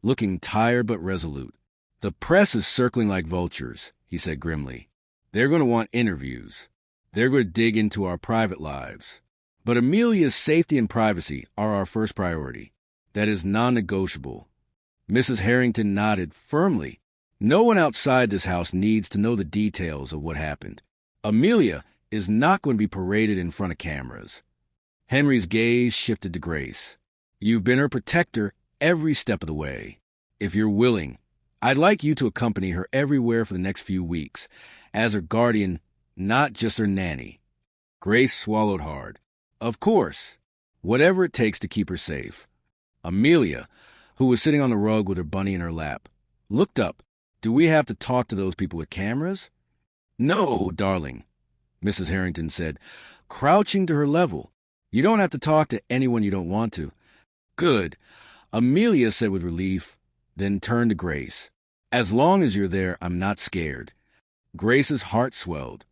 looking tired but resolute. "The press is circling like vultures," he said grimly. "They're going to want interviews. They're going to dig into our private lives. But Amelia's safety and privacy are our first priority. That is non-negotiable." Mrs. Harrington nodded firmly. "No one outside this house needs to know the details of what happened. Amelia is not going to be paraded in front of cameras." Henry's gaze shifted to Grace. "You've been her protector every step of the way. If you're willing, I'd like you to accompany her everywhere for the next few weeks, as her guardian, not just her nanny." Grace swallowed hard. "Of course. Whatever it takes to keep her safe." Amelia, who was sitting on the rug with her bunny in her lap, looked up. "Do we have to talk to those people with cameras?" "No, darling," Mrs. Harrington said, crouching to her level. "You don't have to talk to anyone you don't want to." "Good," Amelia said with relief, then turned to Grace. "As long as you're there, I'm not scared." Grace's heart swelled.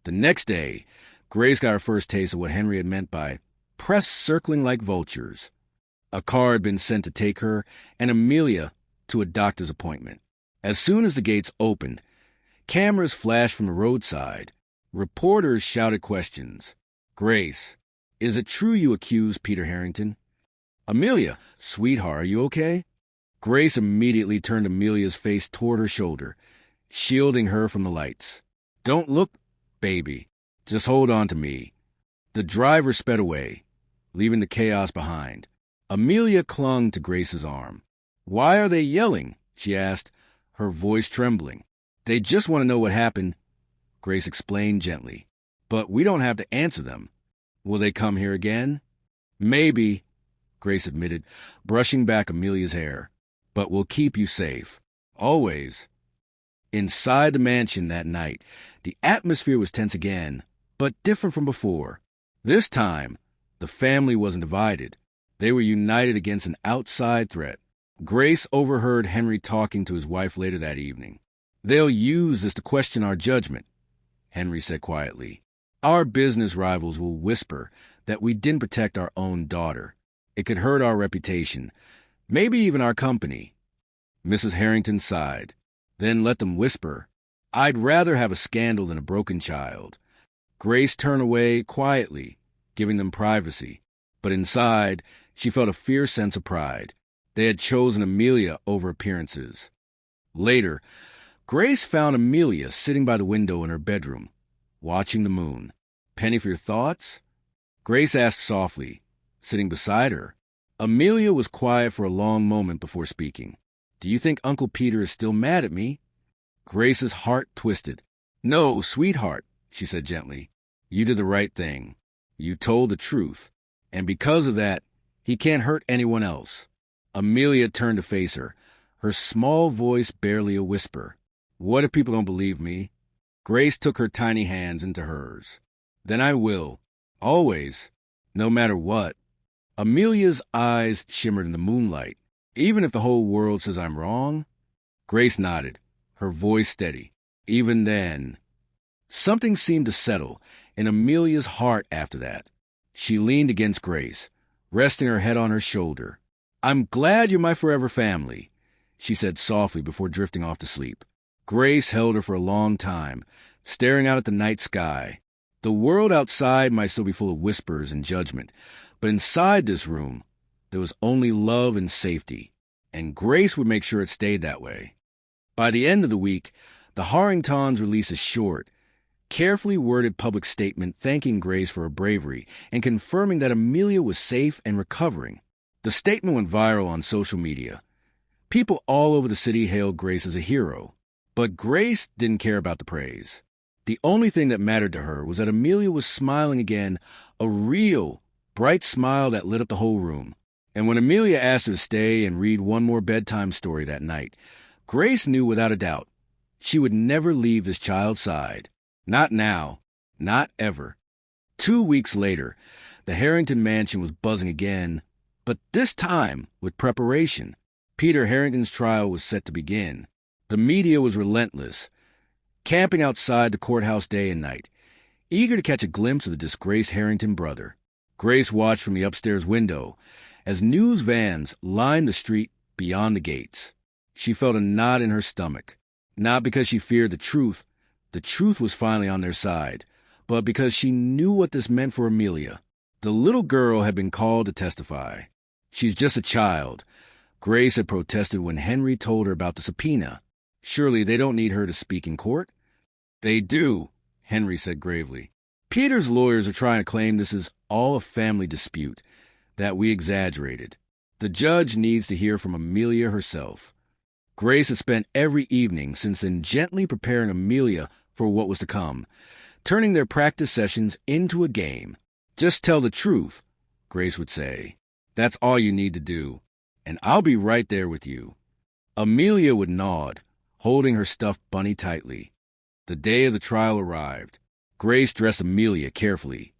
The next day, Grace got her first taste of what Henry had meant by press circling like vultures. A car had been sent to take her and Amelia to a doctor's appointment. As soon as the gates opened, cameras flashed from the roadside. Reporters shouted questions. "Grace, is it true you accused Peter Harrington?" "Amelia, sweetheart, are you okay?" Grace immediately turned Amelia's face toward her shoulder, shielding her from the lights. "Don't look, baby. Just hold on to me." The driver sped away, leaving the chaos behind. Amelia clung to Grace's arm. "Why are they yelling?" she asked, her voice trembling. "They just want to know what happened," Grace explained gently. "But we don't have to answer them. Will they come here again?" "Maybe," Grace admitted, brushing back Amelia's hair. "But we'll keep you safe. Always." Inside the mansion that night, the atmosphere was tense again, but different from before. This time, the family wasn't divided. They were united against an outside threat. Grace overheard Henry talking to his wife later that evening. "They'll use this to question our judgment," Henry said quietly. "Our business rivals will whisper that we didn't protect our own daughter. It could hurt our reputation, maybe even our company." Mrs. Harrington sighed. then let them whisper. I'd rather have a scandal than a broken child. Grace turned away quietly, giving them privacy. But inside, she felt a fierce sense of pride. They had chosen Amelia over appearances. Later, Grace found Amelia sitting by the window in her bedroom, watching the moon. Penny for your thoughts? Grace asked softly, sitting beside her. Amelia was quiet for a long moment before speaking. Do you think Uncle Peter is still mad at me? Grace's heart twisted. No, sweetheart, she said gently. You did the right thing. You told the truth. And because of that, he can't hurt anyone else. Amelia turned to face her, her small voice barely a whisper. What if people don't believe me? Grace took her tiny hands into hers. Then I will. Always. No matter what. Amelia's eyes shimmered in the moonlight. Even if the whole world says I'm wrong? Grace nodded, her voice steady. Even then. Something seemed to settle in Amelia's heart after that. She leaned against Grace, resting her head on her shoulder. I'm glad you're my forever family, she said softly before drifting off to sleep. Grace held her for a long time, staring out at the night sky. The world outside might still be full of whispers and judgment, but inside this room, there was only love and safety, and Grace would make sure it stayed that way. By the end of the week, the Harringtons released a short, carefully worded public statement thanking Grace for her bravery and confirming that Amelia was safe and recovering. The statement went viral on social media. People all over the city hailed Grace as a hero, but Grace didn't care about the praise. The only thing that mattered to her was that Amelia was smiling again, a real, bright smile that lit up the whole room. And when Amelia asked her to stay and read one more bedtime story that night, Grace knew without a doubt she would never leave this child's side. Not now. Not ever. 2 weeks later, the Harrington mansion was buzzing again, but this time with preparation. Peter Harrington's trial was set to begin. The media was relentless, camping outside the courthouse day and night, eager to catch a glimpse of the disgraced Harrington brother. Grace watched from the upstairs window as news vans lined the street beyond the gates. She felt a knot in her stomach, not because she feared the truth was finally on their side, but because she knew what this meant for Amelia. The little girl had been called to testify. She's just a child, Grace had protested when Henry told her about the subpoena. Surely they don't need her to speak in court? They do, Henry said gravely. Peter's lawyers are trying to claim this is all a family dispute, that we exaggerated. The judge needs to hear from Amelia herself. Grace had spent every evening since then gently preparing Amelia for what was to come, turning their practice sessions into a game. Just tell the truth, Grace would say. That's all you need to do, and I'll be right there with you. Amelia would nod, holding her stuffed bunny tightly. The day of the trial arrived. Grace dressed Amelia carefully.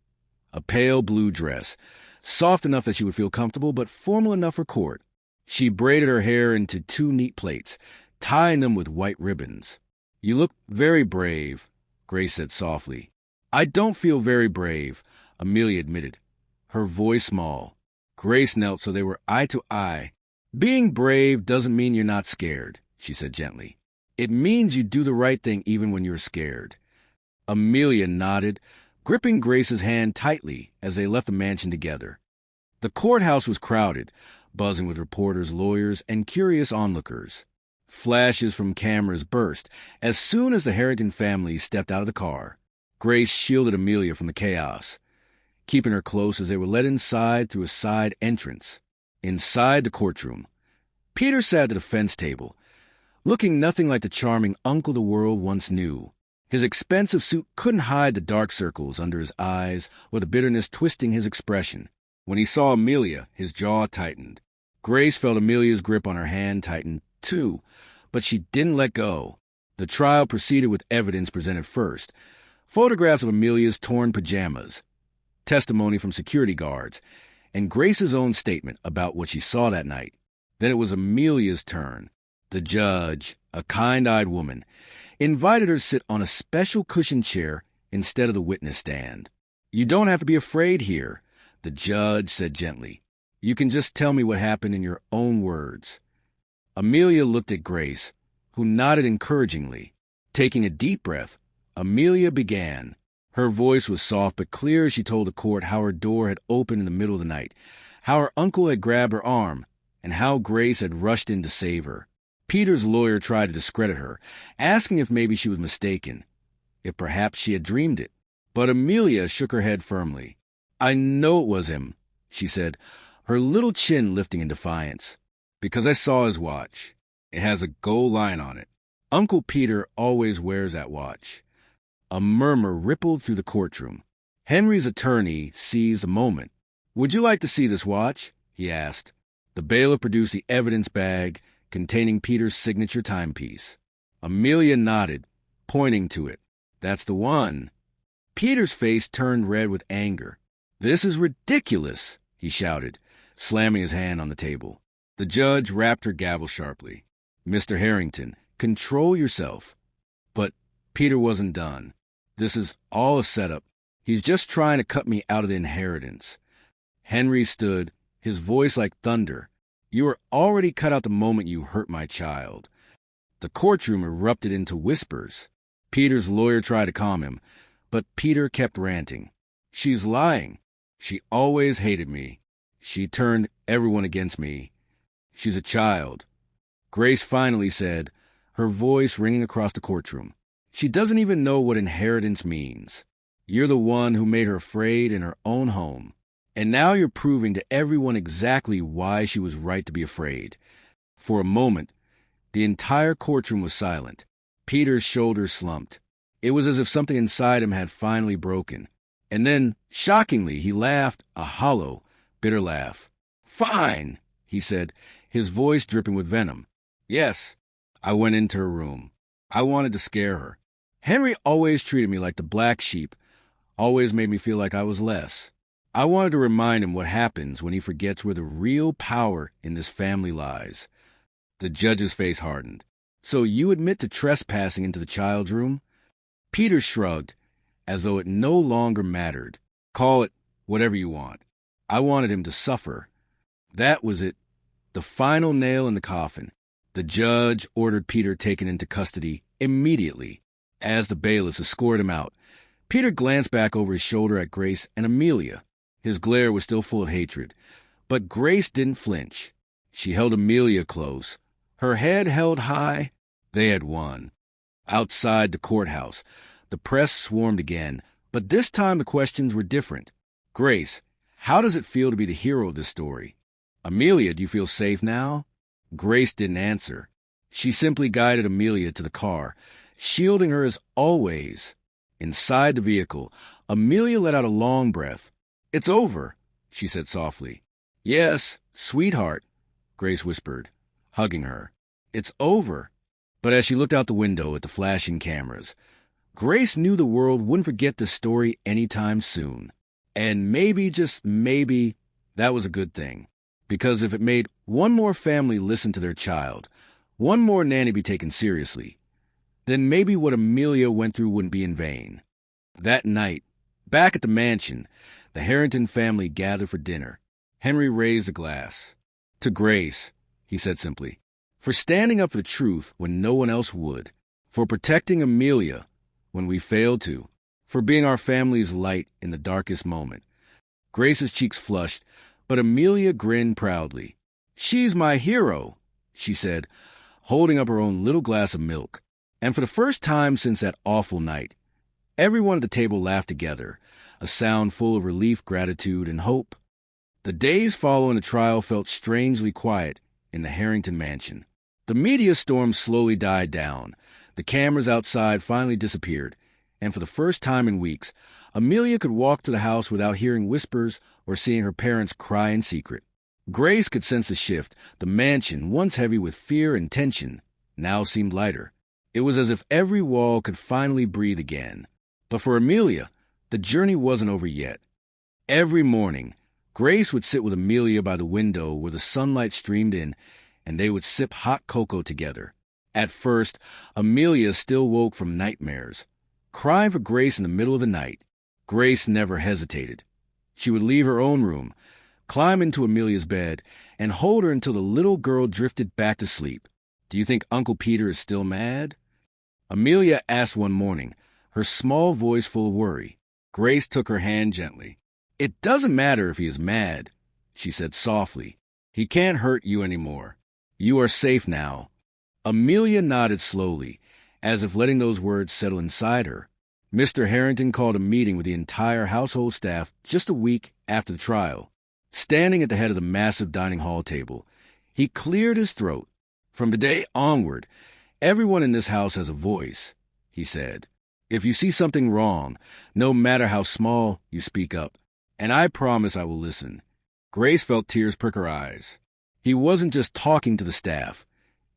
A pale blue dress, soft enough that she would feel comfortable, but formal enough for court. She braided her hair into 2 neat plaits, tying them with white ribbons. You look very brave, Grace said softly. I don't feel very brave, Amelia admitted, her voice small. Grace knelt so they were eye to eye. Being brave doesn't mean you're not scared, she said gently. It means you do the right thing even when you're scared. Amelia nodded, gripping Grace's hand tightly as they left the mansion together. The courthouse was crowded, buzzing with reporters, lawyers, and curious onlookers. Flashes from cameras burst as soon as the Harrington family stepped out of the car. Grace shielded Amelia from the chaos, keeping her close as they were led inside through a side entrance. Inside the courtroom, Peter sat at the defense table, looking nothing like the charming uncle the world once knew. His expensive suit couldn't hide the dark circles under his eyes or the bitterness twisting his expression. When he saw Amelia, his jaw tightened. Grace felt Amelia's grip on her hand tighten, too, but she didn't let go. The trial proceeded with evidence presented first. Photographs of Amelia's torn pajamas, testimony from security guards, and Grace's own statement about what she saw that night. Then it was Amelia's turn. The judge, a kind-eyed woman, invited her to sit on a special cushioned chair instead of the witness stand. You don't have to be afraid here, the judge said gently. You can just tell me what happened in your own words. Amelia looked at Grace, who nodded encouragingly. Taking a deep breath, Amelia began. Her voice was soft but clear as she told the court how her door had opened in the middle of the night, how her uncle had grabbed her arm, and how Grace had rushed in to save her. Peter's lawyer tried to discredit her, asking if maybe she was mistaken, if perhaps she had dreamed it. But Amelia shook her head firmly. "I know it was him," she said, her little chin lifting in defiance, "because I saw his watch. It has a gold line on it. Uncle Peter always wears that watch." A murmur rippled through the courtroom. Henry's attorney seized the moment. "Would you like to see this watch?" he asked. The bailiff produced the evidence bag containing Peter's signature timepiece. Amelia nodded, pointing to it. "That's the one." Peter's face turned red with anger. "This is ridiculous," he shouted, slamming his hand on the table. The judge rapped her gavel sharply. "Mr. Harrington, control yourself." But Peter wasn't done. "This is all a setup. He's just trying to cut me out of the inheritance." Henry stood, his voice like thunder. "You were already cut out the moment you hurt my child." The courtroom erupted into whispers. Peter's lawyer tried to calm him, but Peter kept ranting. "She's lying. She always hated me. She turned everyone against me. She's a child." Grace finally said, her voice ringing across the courtroom. "She doesn't even know what inheritance means. You're the one who made her afraid in her own home. And now you're proving to everyone exactly why she was right to be afraid." For a moment, the entire courtroom was silent. Peter's shoulders slumped. It was as if something inside him had finally broken. And then, shockingly, he laughed, a hollow, bitter laugh. "Fine," he said, his voice dripping with venom. "Yes, I went into her room. I wanted to scare her. Henry always treated me like the black sheep, always made me feel like I was less. I wanted to remind him what happens when he forgets where the real power in this family lies." The judge's face hardened. "So you admit to trespassing into the child's room?" Peter shrugged, as though it no longer mattered. "Call it whatever you want. I wanted him to suffer." That was it. The final nail in the coffin. The judge ordered Peter taken into custody immediately. As the bailiffs escorted him out, Peter glanced back over his shoulder at Grace and Amelia. His glare was still full of hatred. But Grace didn't flinch. She held Amelia close, her head held high. They had won. Outside the courthouse, the press swarmed again, but this time the questions were different. "Grace, how does it feel to be the hero of this story?" "Amelia, do you feel safe now?" Grace didn't answer. She simply guided Amelia to the car, shielding her as always. Inside the vehicle, Amelia let out a long breath. "It's over," she said softly. "Yes, sweetheart," Grace whispered, hugging her. "It's over." But as she looked out the window at the flashing cameras, Grace knew the world wouldn't forget this story anytime soon. And maybe, just maybe, that was a good thing. Because if it made one more family listen to their child, one more nanny be taken seriously, then maybe what Amelia went through wouldn't be in vain. That night, back at the mansion, the Harrington family gathered for dinner. Henry raised a glass. "To Grace," he said simply, "for standing up for the truth when no one else would, for protecting Amelia when we failed to, for being our family's light in the darkest moment." Grace's cheeks flushed, but Amelia grinned proudly. "She's my hero," she said, holding up her own little glass of milk. And for the first time since that awful night, everyone at the table laughed together, a sound full of relief, gratitude, and hope. The days following the trial felt strangely quiet in the Harrington mansion. The media storm slowly died down. The cameras outside finally disappeared, and for the first time in weeks, Amelia could walk to the house without hearing whispers or seeing her parents cry in secret. Grace could sense the shift. The mansion, once heavy with fear and tension, now seemed lighter. It was as if every wall could finally breathe again. But for Amelia, the journey wasn't over yet. Every morning, Grace would sit with Amelia by the window where the sunlight streamed in, and they would sip hot cocoa together. At first, Amelia still woke from nightmares, crying for Grace in the middle of the night. Grace never hesitated. She would leave her own room, climb into Amelia's bed, and hold her until the little girl drifted back to sleep. Do you think Uncle Peter is still mad? Amelia asked one morning, her small voice full of worry. Grace took her hand gently. It doesn't matter if he is mad, she said softly. He can't hurt you anymore. You are safe now. Amelia nodded slowly, as if letting those words settle inside her. Mr. Harrington called a meeting with the entire household staff just a week after the trial. Standing at the head of the massive dining hall table, he cleared his throat. From today onward, everyone in this house has a voice, he said. If you see something wrong, no matter how small, you speak up. And I promise I will listen. Grace felt tears prick her eyes. He wasn't just talking to the staff.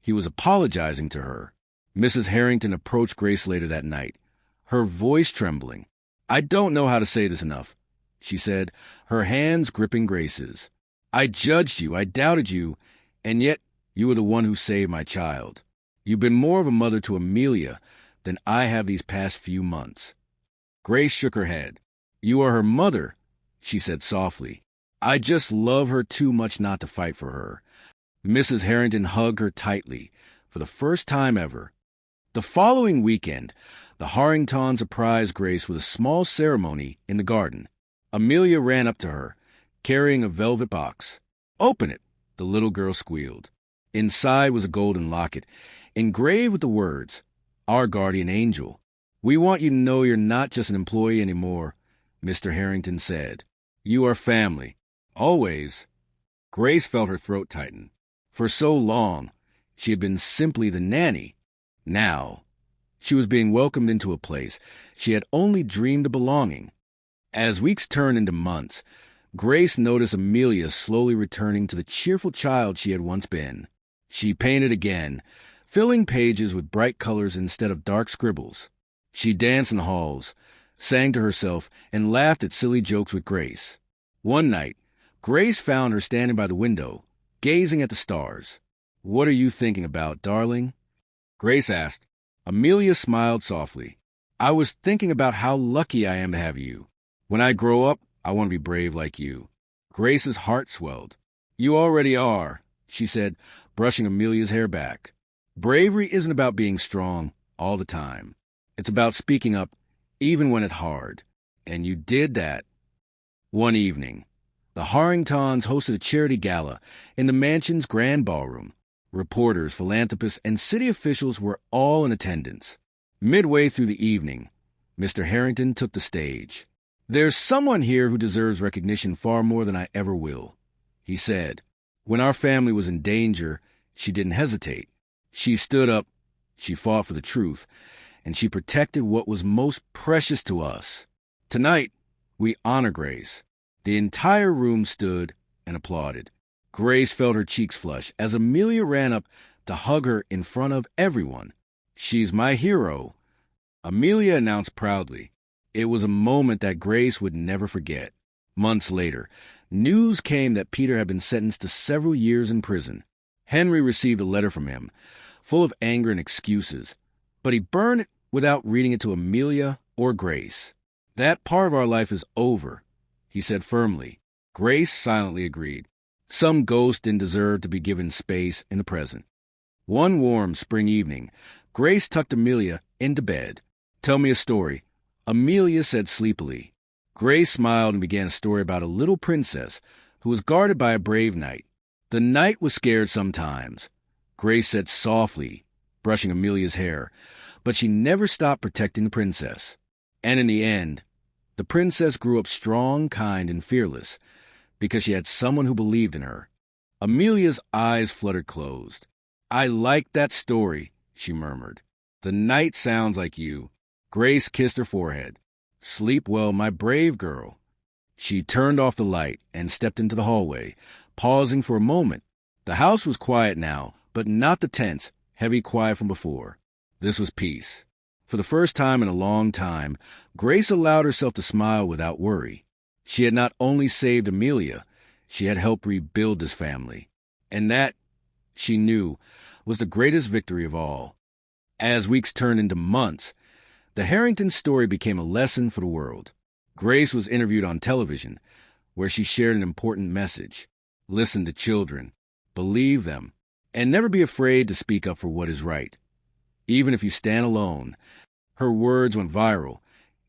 He was apologizing to her. Mrs. Harrington approached Grace later that night, her voice trembling. I don't know how to say this enough, she said, her hands gripping Grace's. I judged you, I doubted you, and yet you were the one who saved my child. You've been more of a mother to Amelia than I have these past few months. Grace shook her head. You are her mother, she said softly. I just love her too much not to fight for her. Mrs. Harrington hugged her tightly, for the first time ever. The following weekend, the Harringtons surprised Grace with a small ceremony in the garden. Amelia ran up to her, carrying a velvet box. Open it, the little girl squealed. Inside was a golden locket, engraved with the words, Our guardian angel. We want you to know you're not just an employee anymore, Mr. Harrington said. You are family. Always. Grace felt her throat tighten. For so long, she had been simply the nanny. Now, she was being welcomed into a place she had only dreamed of belonging. As weeks turned into months, Grace noticed Amelia slowly returning to the cheerful child she had once been. She painted again, filling pages with bright colors instead of dark scribbles. She danced in the halls, sang to herself, and laughed at silly jokes with Grace. One night, Grace found her standing by the window, gazing at the stars. What are you thinking about, darling? Grace asked. Amelia smiled softly. I was thinking about how lucky I am to have you. When I grow up, I want to be brave like you. Grace's heart swelled. You already are, she said, brushing Amelia's hair back. Bravery isn't about being strong all the time. It's about speaking up, even when it's hard. And you did that. One evening, the Harringtons hosted a charity gala in the mansion's grand ballroom. Reporters, philanthropists, and city officials were all in attendance. Midway through the evening, Mr. Harrington took the stage. There's someone here who deserves recognition far more than I ever will, he said. When our family was in danger, she didn't hesitate. She stood up, she fought for the truth, and she protected what was most precious to us. Tonight, we honor Grace. The entire room stood and applauded. Grace felt her cheeks flush as Amelia ran up to hug her in front of everyone. She's my hero, Amelia announced proudly. It was a moment that Grace would never forget. Months later, news came that Peter had been sentenced to several years in prison. Henry received a letter from him, full of anger and excuses, but he burned it without reading it to Amelia or Grace. That part of our life is over, he said firmly. Grace silently agreed. Some ghost didn't deserve to be given space in the present. One warm spring evening, Grace tucked Amelia into bed. Tell me a story, Amelia said sleepily. Grace smiled and began a story about a little princess who was guarded by a brave knight. The knight was scared sometimes, Grace said softly, brushing Amelia's hair, but she never stopped protecting the princess. And in the end, the princess grew up strong, kind, and fearless because she had someone who believed in her. Amelia's eyes fluttered closed. I like that story, she murmured. The knight sounds like you. Grace kissed her forehead. Sleep well, my brave girl. She turned off the light and stepped into the hallway, pausing for a moment. The house was quiet now, but not the tense, heavy quiet from before. This was peace. For the first time in a long time, Grace allowed herself to smile without worry. She had not only saved Amelia, she had helped rebuild this family. And that, she knew, was the greatest victory of all. As weeks turned into months, the Harrington story became a lesson for the world. Grace was interviewed on television, where she shared an important message. Listen to children. Believe them. And never be afraid to speak up for what is right, even if you stand alone. Her words went viral,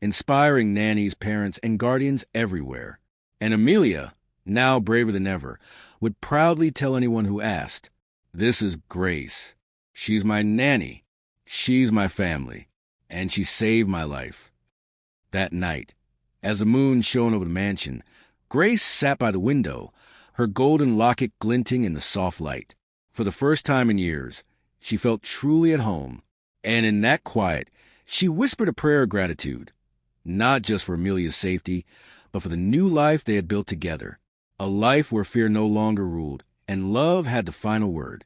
inspiring Nanny's parents and guardians everywhere. And Amelia, now braver than ever, would proudly tell anyone who asked, "This is Grace. She's my nanny. She's my family. And she saved my life." That night, as the moon shone over the mansion, Grace sat by the window, her golden locket glinting in the soft light. For the first time in years, she felt truly at home. And in that quiet, she whispered a prayer of gratitude, not just for Amelia's safety, but for the new life they had built together. A life where fear no longer ruled, and love had the final word.